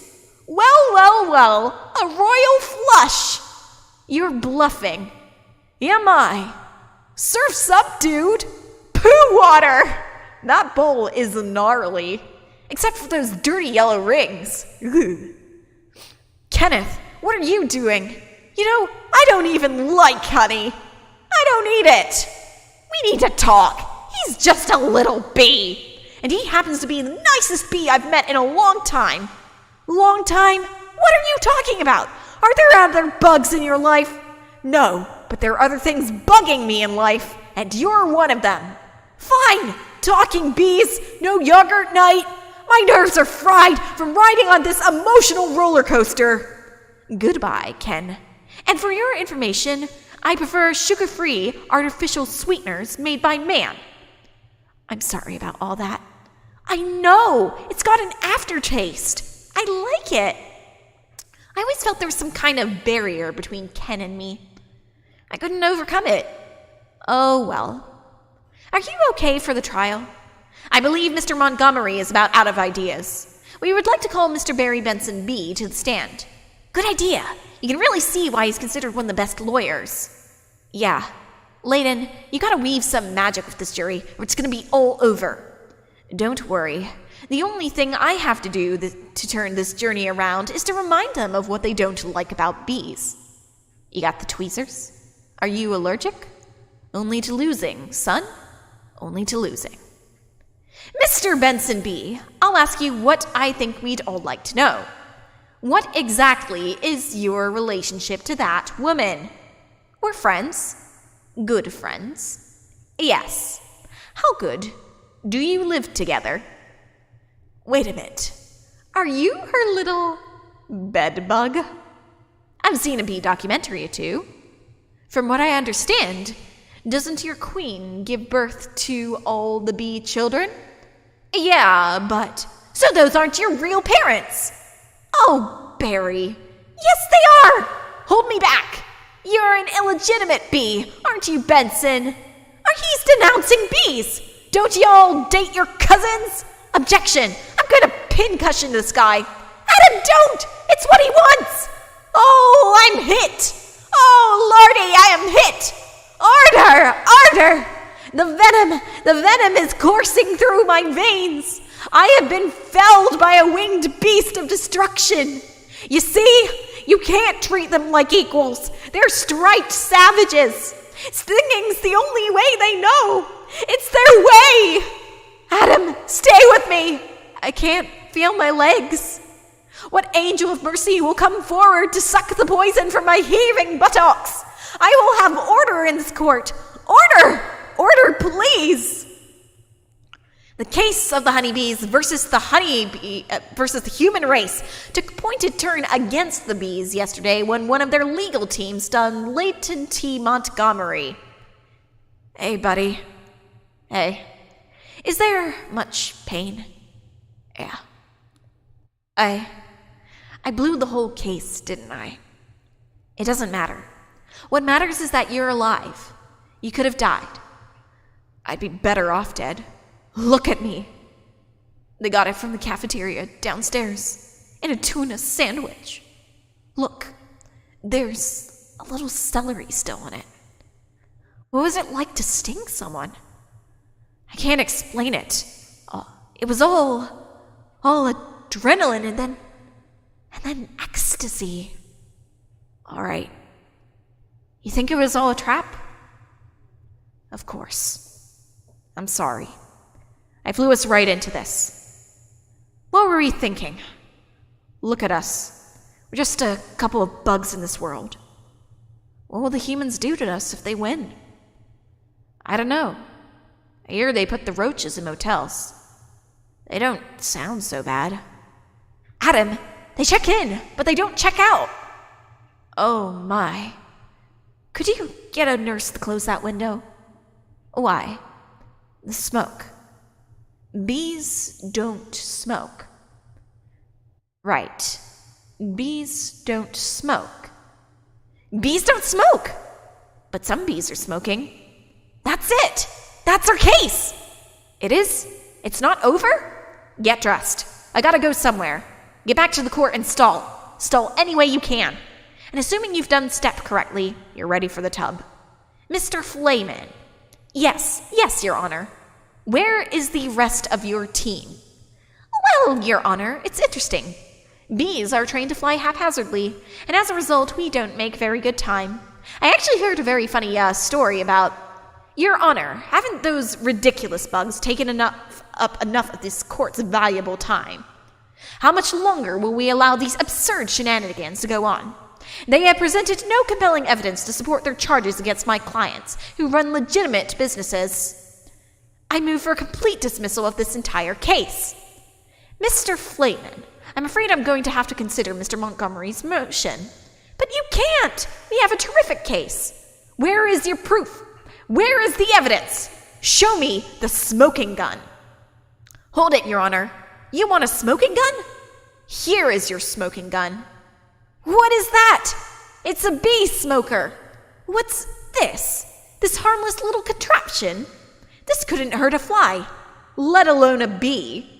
Speaker 1: Well, a royal flush. You're bluffing. Am I? Surf's up, dude. Poo water. That bowl is gnarly. Except for those dirty yellow rings. Ugh. Kenneth, what are you doing? You know, I don't even like honey. I don't eat it. We need to talk. He's just a little bee. And he happens to be the nicest bee I've met in a long time. Long time? What are you talking about? Are there other bugs in your life? No, but there are other things bugging me in life, and you're one of them. Fine, talking bees, no yogurt night. My nerves are fried from riding on this emotional roller coaster. Goodbye, Ken. And for your information, I prefer sugar-free artificial sweeteners made by man. I'm sorry about all that. I know, it's got an aftertaste. I like it. I always felt there was some kind of barrier between Ken and me. I couldn't overcome it. Oh, well. Are you okay for the trial? I believe Mr. Montgomery is about out of ideas. We would like to call Mr. Barry Benson B to the stand. Good idea. You can really see why he's considered one of the best lawyers. Yeah. Layden, you gotta weave some magic with this jury, or it's gonna be all over. Don't worry. The only thing I have to do to turn this journey around is to remind them of what they don't like about bees. You got the tweezers? Are you allergic? Only to losing, son. Only to losing. Mr. Benson B., I'll ask you what I think we'd all like to know. What exactly is your relationship to that woman? We're friends. Good friends. Yes. How good? Do you live together? Wait a minute. Are you her little bedbug? I've seen a bee documentary or two. From what I understand, doesn't your queen give birth to all the bee children? Yeah, but... So those aren't your real parents! Oh, Barry. Yes, they are! Hold me back! You're an illegitimate bee, aren't you, Benson? He's denouncing bees! Don't y'all date your cousins? Objection! I'm gonna pincushion this guy! Adam, don't! It's what he wants! Oh, I'm hit! Oh, Lordy, I am hit! Order! The venom is coursing through my veins! I have been felled by a winged beast of destruction! You see? You can't treat them like equals! They're striped savages! Stinging's the only way they know! It's their way! Adam, stay with me! I can't feel my legs. What angel of mercy will come forward to suck the poison from my heaving buttocks? I will have order in this court. Order! Order, please! The case of the honeybees versus the human race took a pointed turn against the bees yesterday when one of their legal teams done Leighton T. Montgomery. Hey, buddy. Hey. Is there much pain? Yeah. I blew the whole case, didn't I? It doesn't matter. What matters is that you're alive. You could have died. I'd be better off dead. Look at me. They got it from the cafeteria downstairs in a tuna sandwich. Look, there's a little celery still in it. What was it like to sting someone? I can't explain it. It was all adrenaline and then ecstasy. All right. You think it was all a trap? Of course. I'm sorry. I flew us right into this. What were we thinking? Look at us. We're just a couple of bugs in this world. What will the humans do to us if they win? I don't know. I hear they put the roaches in motels. They don't sound so bad. Adam, they check in, but they don't check out. Oh my. Could you get a nurse to close that window? Why? The smoke. Bees don't smoke. Right. Bees don't smoke. Bees don't smoke! But some bees are smoking. That's it! That's our case! It is? It's not over? Get dressed. I gotta go somewhere. Get back to the court and stall. Stall any way you can. And assuming you've done step correctly, you're ready for the tub. Mr. Flayman. Yes, Your Honor. Where is the rest of your team? Well, Your Honor, it's interesting. Bees are trained to fly haphazardly, and as a result, we don't make very good time. I actually heard a very funny story about... Your Honor, haven't those ridiculous bugs taken up enough of this court's valuable time? How much longer will we allow these absurd shenanigans to go on? They have presented no compelling evidence to support their charges against my clients, who run legitimate businesses. I move for a complete dismissal of this entire case. Mr. Flayman, I'm afraid I'm going to have to consider Mr. Montgomery's motion. But you can't! We have a terrific case. Where is your proof? Where is the evidence? Show me the smoking gun. Hold it, Your Honor. You want a smoking gun? Here is your smoking gun. What is that? It's a bee smoker. What's this? This harmless little contraption? This couldn't hurt a fly, let alone a bee.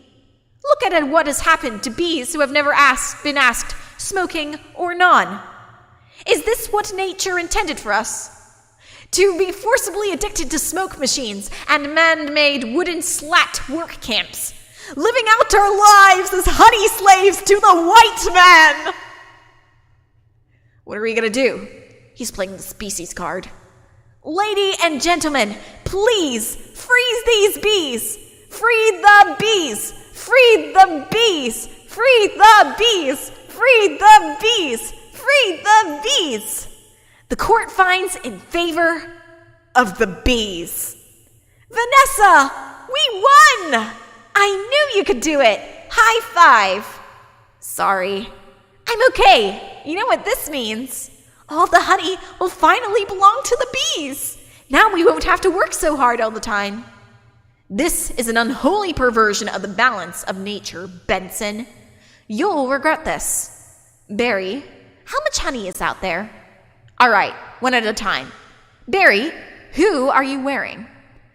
Speaker 1: Look at what has happened to bees who have never been asked, smoking or none. Is this what nature intended for us? To be forcibly addicted to smoke machines and man-made wooden slat work camps, living out our lives as honey slaves to the white man. What are we gonna do? He's playing the species card. Lady and gentlemen, please freeze these bees. Free the bees. Free the bees. Free the bees. Free the bees. Free the bees. The court finds in favor of the bees. Vanessa, we won! I knew you could do it. High five. Sorry. I'm okay. You know what this means? All the honey will finally belong to the bees. Now we won't have to work so hard all the time. This is an unholy perversion of the balance of nature, Benson. You'll regret this. Barry, how much honey is out there? All right, one at a time. Barry, who are you wearing?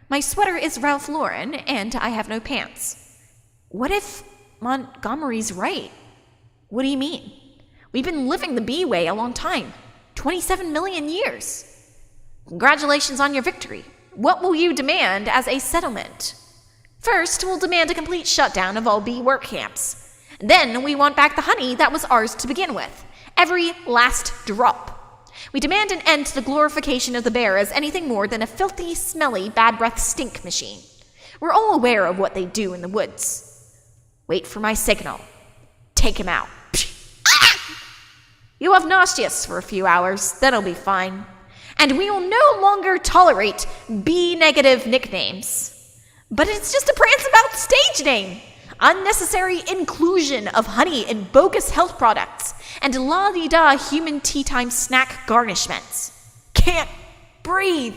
Speaker 1: My sweater is Ralph Lauren, and I have no pants. What if Montgomery's right? What do you mean? We've been living the bee way a long time. 27 million years. Congratulations on your victory. What will you demand as a settlement? First, we'll demand a complete shutdown of all bee work camps. Then we want back the honey that was ours to begin with. Every last drop. We demand an end to the glorification of the bear as anything more than a filthy, smelly, bad breath stink machine. We're all aware of what they do in the woods. Wait for my signal. Take him out. You'll have nauseous for a few hours, then it'll be fine. And we will no longer tolerate bee-negative nicknames. But it's just a prance-about stage name. Unnecessary inclusion of honey in bogus health products and la-di-da human tea-time snack garnishments. Can't breathe.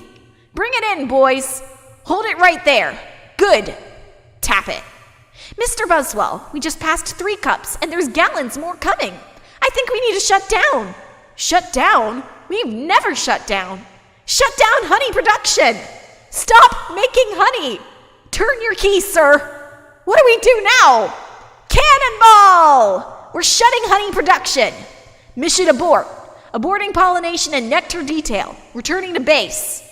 Speaker 1: Bring it in, boys. Hold it right there. Good. Tap it. Mr. Buswell, we just passed 3 cups and there's gallons more coming. I think we need to shut down. Shut down? We've never shut down. Shut down honey production. Stop making honey. Turn your key, sir. What do we do now? Cannonball! We're shutting honey production. Mission abort. Aborting pollination and nectar detail. Returning to base.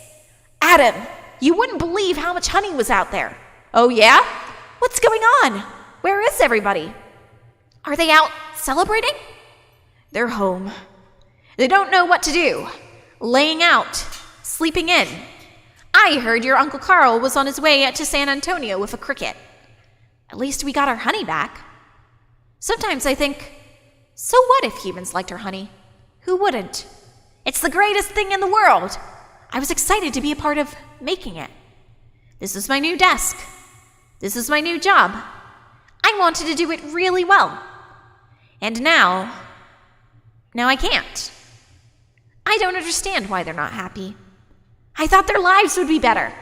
Speaker 1: Adam, you wouldn't believe how much honey was out there. Oh yeah? What's going on? Where is everybody? Are they out celebrating? They're home. They don't know what to do. Laying out. Sleeping in. I heard your Uncle Carl was on his way to San Antonio with a cricket. At least we got our honey back. Sometimes I think, so what if humans liked our honey? Who wouldn't? It's the greatest thing in the world. I was excited to be a part of making it. This is my new desk. This is my new job. I wanted to do it really well. And now I can't. I don't understand why they're not happy. I thought their lives would be better.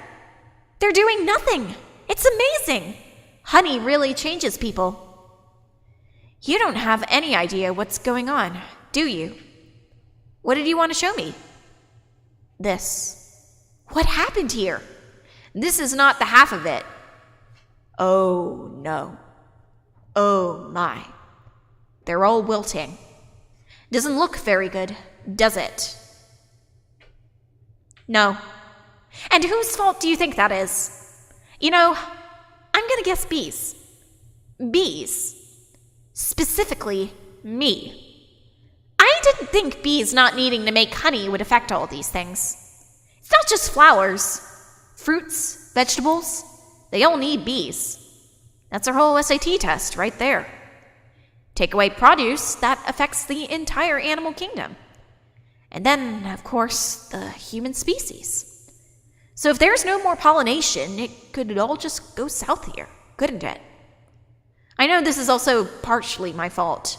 Speaker 1: They're doing nothing. It's amazing. Honey really changes people. You don't have any idea what's going on, do you? What did you want to show me? This. What happened here? This is not the half of it. Oh, no. Oh, my. They're all wilting. Doesn't look very good, does it? No. And whose fault do you think that is? You know, I'm gonna guess bees. Bees. Specifically, me. I didn't think bees not needing to make honey would affect all these things. It's not just flowers. Fruits, vegetables, they all need bees. That's our whole SAT test right there. Take away produce, that affects the entire animal kingdom. And then, of course, the human species. So if there's no more pollination, it could all just go south here, couldn't it? I know this is also partially my fault.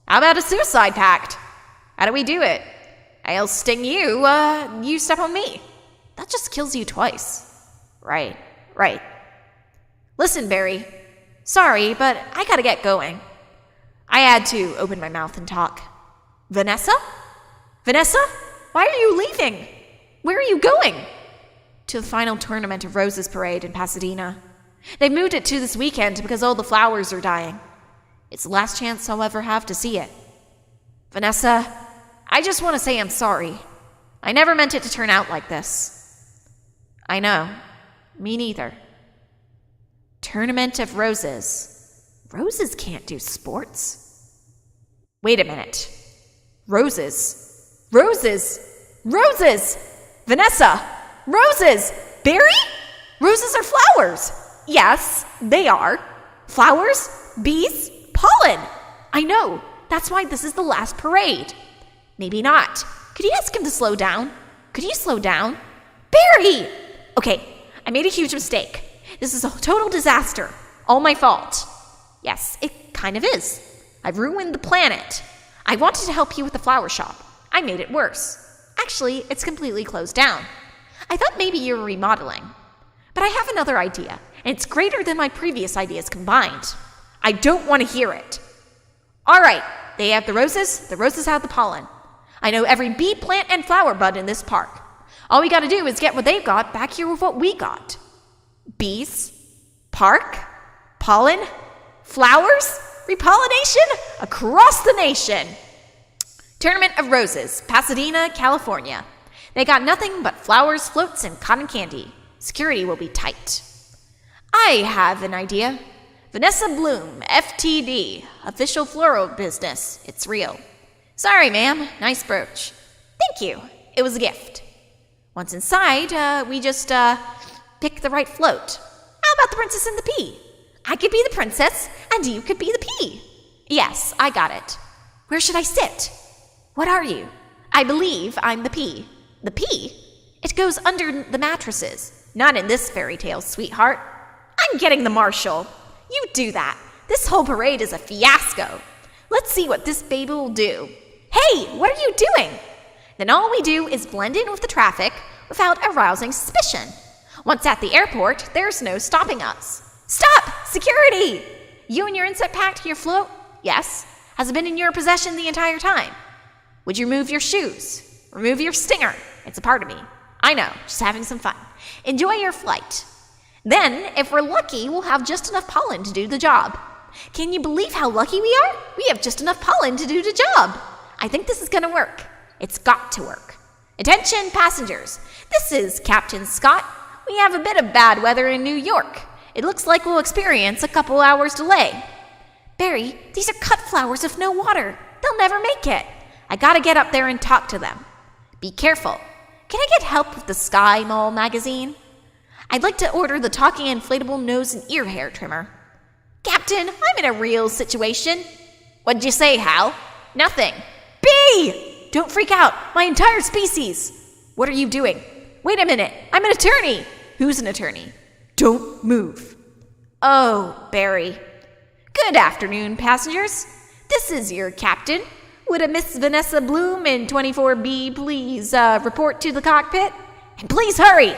Speaker 1: How about a suicide pact? How do we do it? I'll sting you, you step on me. That just kills you twice. Right. Listen, Barry. Sorry, but I gotta get going. I had to open my mouth and talk. Vanessa? Vanessa? Why are you leaving? Where are you going? To the final tournament of Roses Parade in Pasadena. They moved it to this weekend because all the flowers are dying. It's the last chance I'll ever have to see it. Vanessa, I just want to say I'm sorry. I never meant it to turn out like this. I know. Me neither. Tournament of Roses. Roses can't do sports. Wait a minute. Roses. Roses. Roses! Vanessa! Roses! Barry? Roses are flowers. Yes, they are. Flowers, bees, pollen. I know. That's why this is the last parade. Maybe not. Could you ask him to slow down? Could you slow down? Barry! Okay, I made a huge mistake. This is a total disaster. All my fault. Yes, it kind of is. I've ruined the planet. I wanted to help you with the flower shop. I made it worse. Actually, it's completely closed down. I thought maybe you were remodeling. But I have another idea, and it's greater than my previous ideas combined. I don't want to hear it. All right, they have the roses have the pollen. I know every bee, plant, and flower bud in this park. All we gotta do is get what they've got back here with what we got. Bees, park, pollen, flowers, repollination across the nation. Tournament of Roses, Pasadena, California. They got nothing but flowers, floats, and cotton candy. Security will be tight. I have an idea. Vanessa Bloom, FTD, official floral business. It's real. Sorry, ma'am. Nice brooch. Thank you. It was a gift. Once inside, we just pick the right float. How about the princess and the pea? I could be the princess, and you could be the pea. Yes, I got it. Where should I sit? What are you? I believe I'm the pea. The pea? It goes under the mattresses. Not in this fairy tale, sweetheart. I'm getting the marshal. You do that. This whole parade is a fiasco. Let's see what this baby will do. Hey, what are you doing? Then all we do is blend in with the traffic without arousing suspicion. Once at the airport, there's no stopping us. Stop! Security! You and your insect pack, your float? Yes. Has it been in your possession the entire time? Would you remove your shoes? Remove your stinger. It's a part of me. I know, just having some fun. Enjoy your flight. Then, if we're lucky, we'll have just enough pollen to do the job. Can you believe how lucky we are? We have just enough pollen to do the job. I think this is going to work. It's got to work. Attention, passengers. This is Captain Scott. We have a bit of bad weather in New York. It looks like we'll experience a couple hours delay. Barry, these are cut flowers with no water. They'll never make it. I gotta get up there and talk to them. Be careful. Can I get help with the Sky Mall magazine? I'd like to order the talking inflatable nose and ear hair trimmer. Captain, I'm in a real situation. What'd you say, Hal? Nothing. Bee! Don't freak out. My entire species. What are you doing? Wait a minute. I'm an attorney. Who's an attorney? Don't move. Oh, Barry. Good afternoon, passengers. This is your captain. Would a Miss Vanessa Bloom in 24B please report to the cockpit? And please hurry!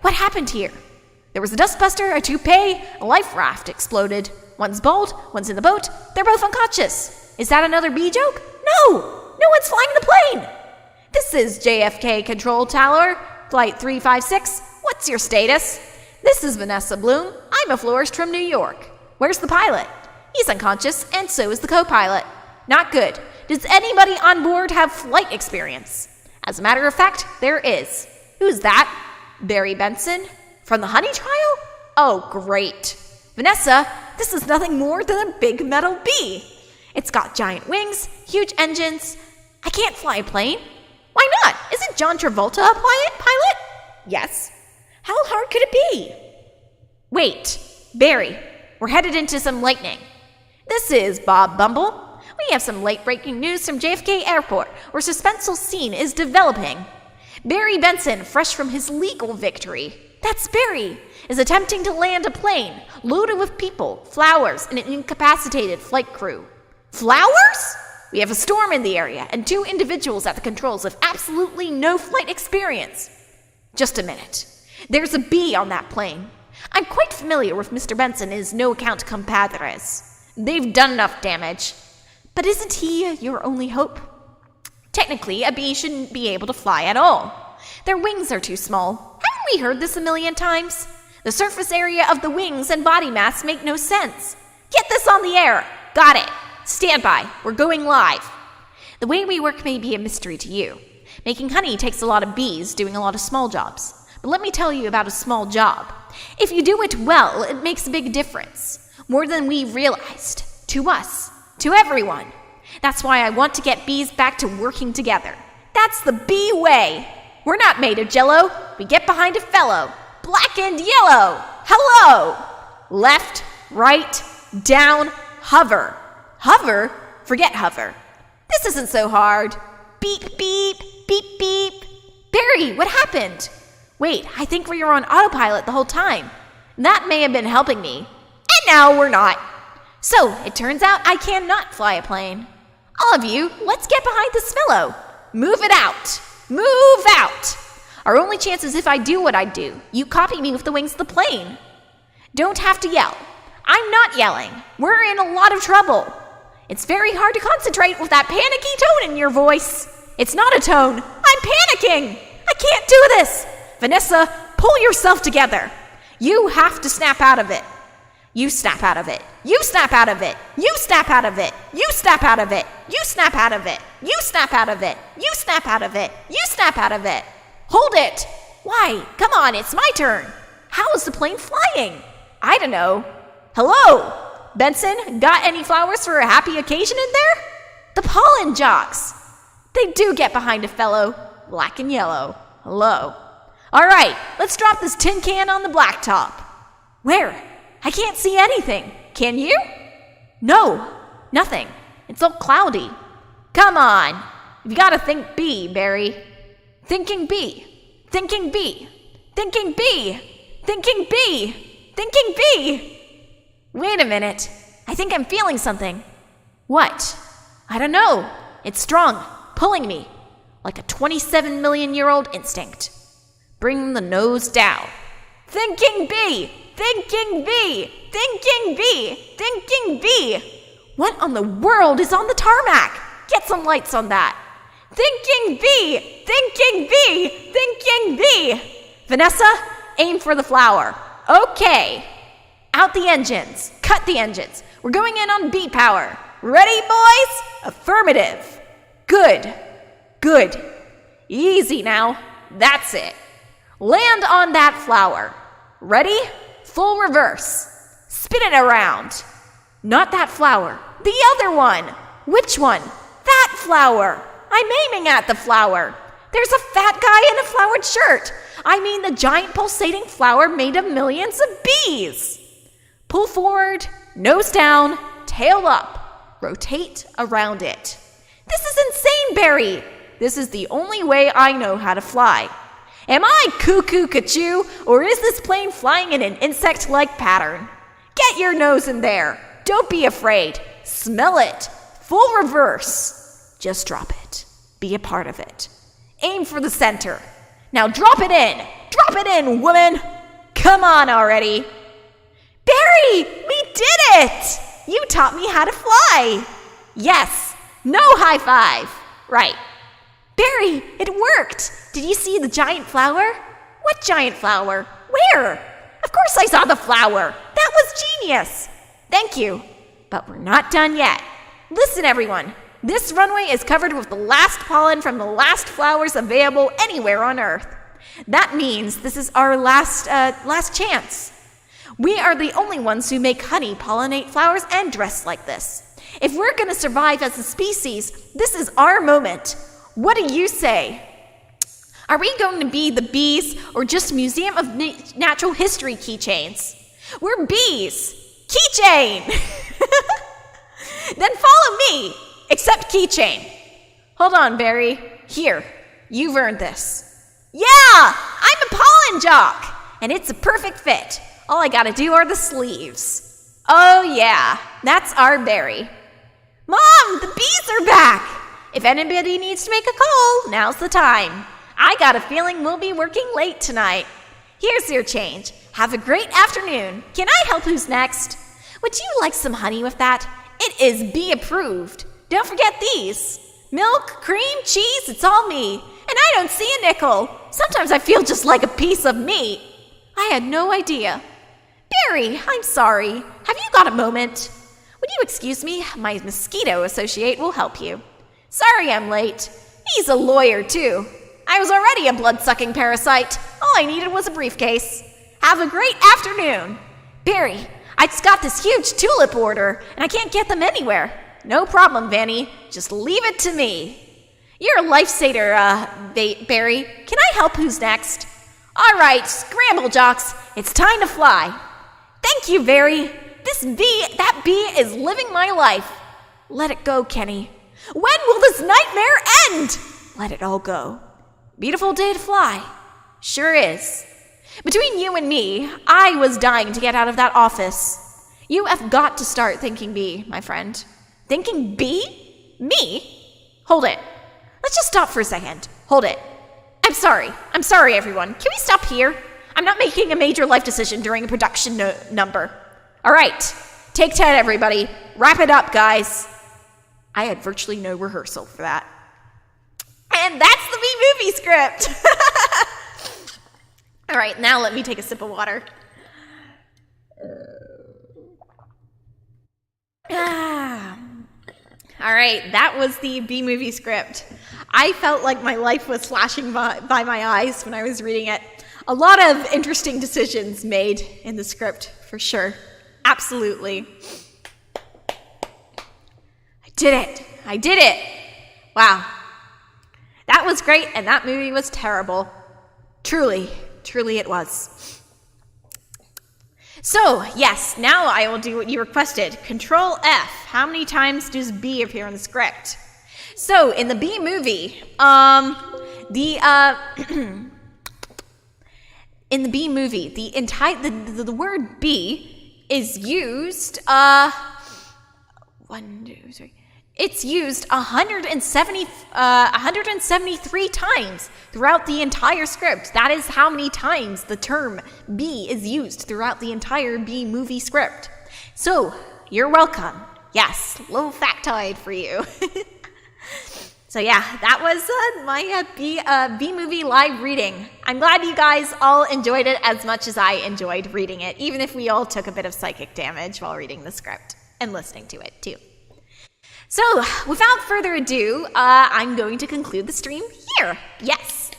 Speaker 1: What happened here? There was a dustbuster, a toupee, a life raft exploded. One's bald, one's in the boat. They're both unconscious. Is that another bee joke? No! No one's flying the plane! This is JFK Control Tower, Flight 356. What's your status? This is Vanessa Bloom. I'm a florist from New York. Where's the pilot? He's unconscious, and so is the co-pilot. Not good. Does anybody on board have flight experience? As a matter of fact, there is. Who's that? Barry Benson? From the honey trial? Oh, great. Vanessa, this is nothing more than a big metal bee. It's got giant wings, huge engines. I can't fly a plane. Why not? Isn't John Travolta a pilot? Yes. How hard could it be? Wait, Barry, we're headed into some lightning. This is Bob Bumble. We have some late-breaking news from JFK Airport, where suspenseful scene is developing. Barry Benson, fresh from his legal victory, that's Barry, is attempting to land a plane loaded with people, flowers, and an incapacitated flight crew. Flowers? We have a storm in the area and 2 individuals at the controls with absolutely no flight experience. Just a minute. There's a bee on that plane. I'm quite familiar with Mr. Benson and his no-account compadres. They've done enough damage. But isn't he your only hope? Technically, a bee shouldn't be able to fly at all. Their wings are too small. Haven't we heard this a million times? The surface area of the wings and body mass make no sense. Get this on the air. Got it. Stand by. We're going live. The way we work may be a mystery to you. Making honey takes a lot of bees doing a lot of small jobs. But let me tell you about a small job. If you do it well, it makes a big difference. More than we realized. To us. To everyone. That's why I want to get bees back to working together. That's the bee way. We're not made of jello. We get behind a fellow. Black and yellow. Hello. Left, right, down, hover. Hover? Forget hover. This isn't so hard. Beep, beep, beep, beep. Barry, what happened? Wait, I think we were on autopilot the whole time. That may have been helping me. And now we're not. So, it turns out I cannot fly a plane. All of you, let's get behind this fellow. Move it out. Move out. Our only chance is if I do what I do. You copy me with the wings of the plane. Don't have to yell. I'm not yelling. We're in a lot of trouble. It's very hard to concentrate with that panicky tone in your voice. It's not a tone. I'm panicking. I can't do this. Vanessa, pull yourself together. You have to snap out of it. You snap out of it. You snap out of it. You snap out of it. You snap out of it. You snap out of it. You snap out of it. You snap out of it. You snap out of it. Hold it. Why? Come on, it's my turn. How is the plane flying? I don't know. Hello? Benson, got any flowers for a happy occasion in there? The pollen jocks. They do get behind a fellow. Black and yellow. Hello. All right, let's drop this tin can on the blacktop. Where? I can't see anything. Can you? No, nothing. It's all cloudy. Come on. You've got to think bee, Barry. Thinking bee. Thinking bee. Thinking bee. Thinking bee. Thinking bee. Wait a minute. I think I'm feeling something. What? I don't know. It's strong, pulling me, like a 27 million year old instinct. Bring the nose down. Thinking bee. Thinking bee. Thinking bee. Thinking bee. What on the world is on the tarmac? Get some lights on that. Thinking bee. Thinking bee. Thinking bee. Vanessa, aim for the flower. Okay. Out the engines. Cut the engines. We're going in on bee power. Ready, boys? Affirmative. Good. Good. Easy now. That's it. Land on that flower. Ready? Full reverse. Spin it around. Not that flower. The other one. Which one? That flower. I'm aiming at the flower. There's a fat guy in a flowered shirt. I mean the giant pulsating flower made of millions of bees. Pull forward, nose down, tail up. Rotate around it. This is insane, Barry. This is the only way I know how to fly. Am I cuckoo-cachoo, or is this plane flying in an insect-like pattern? Get your nose in there. Don't be afraid. Smell it. Full reverse. Just drop it. Be a part of it. Aim for the center. Now drop it in. Drop it in, woman. Come on already. Barry, we did it! You taught me how to fly. Yes. No high five. Right. Barry, it worked. Did you see the giant flower? What giant flower? Where? Of course I saw the flower. That was genius. Thank you. But we're not done yet. Listen, everyone. This runway is covered with the last pollen from the last flowers available anywhere on Earth. That means this is our last chance. We are the only ones who make honey, pollinate flowers, and dress like this. If we're going to survive as a species, this is our moment. What do you say? Are we going to be the bees or just Museum of Natural History keychains? We're bees. Keychain! Then follow me, except keychain. Hold on, Barry. Here, you've earned this. Yeah, I'm a pollen jock, and it's a perfect fit. All I gotta do are the sleeves. Oh yeah, that's our Barry. Mom, the bees are back! If anybody needs to make a call, now's the time. I got a feeling we'll be working late tonight. Here's your change. Have a great afternoon. Can I help who's next? Would you like some honey with that? It is bee approved. Don't forget these. Milk, cream, cheese, it's all me. And I don't see a nickel. Sometimes I feel just like a piece of meat. I had no idea. Barry, I'm sorry. Have you got a moment? Would you excuse me? My mosquito associate will help you. Sorry I'm late. He's a lawyer, too. I was already a blood-sucking parasite. All I needed was a briefcase. Have a great afternoon. Barry, I just got this huge tulip order, and I can't get them anywhere. No problem, Vanny. Just leave it to me. You're a lifesaver, Barry. Can I help? Who's next? All right, scramble, jocks. It's time to fly. Thank you, Barry. That bee is living my life. Let it go, Kenny. When will this nightmare end? Let it all go. Beautiful day to fly. Sure is. Between you and me, I was dying to get out of that office. You have got to start thinking bee, my friend. Thinking bee? Me? Hold it. Let's just stop for a second. Hold it. I'm sorry, everyone. Can we stop here? I'm not making a major life decision during a production number. All right. Take 10, everybody. Wrap it up, guys. I had virtually no rehearsal for that. And that's the B-movie script. All right, now let me take a sip of water. All right, that was the B-movie script. I felt like my life was flashing by my eyes when I was reading it. A lot of interesting decisions made in the script, for sure. Absolutely. I did it. Wow. That was great, and that movie was terrible. Truly it was. So, yes, now I will do what you requested. Control F. How many times does B appear in the script? So, in the B movie, in the B movie, the word B is used, it's used 173 times throughout the entire script. That is how many times the term B is used throughout the entire B movie script. So, you're welcome. Yes, little factoid for you. So yeah, that was my B movie live reading. I'm glad you guys all enjoyed it as much as I enjoyed reading it, even if we all took a bit of psychic damage while reading the script and listening to it too. So, without further ado, I'm going to conclude the stream here. Yes.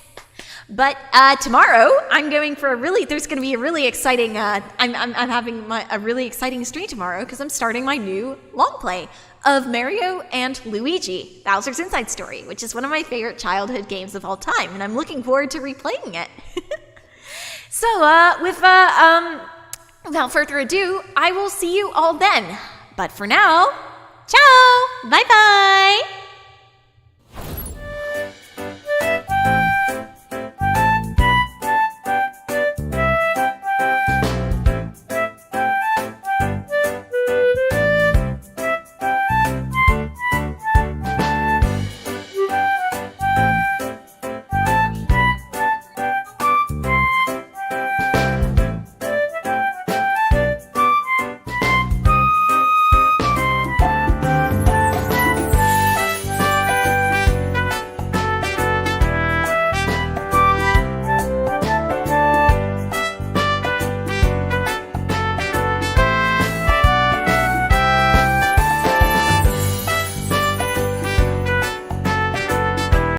Speaker 1: But tomorrow, I'm going for there's going to be a really exciting, I'm having a really exciting stream tomorrow because I'm starting my new long play of Mario and Luigi, Bowser's Inside Story, which is one of my favorite childhood games of all time, and I'm looking forward to replaying it. So, without further ado, I will see you all then. But for now, ciao! Bye-bye!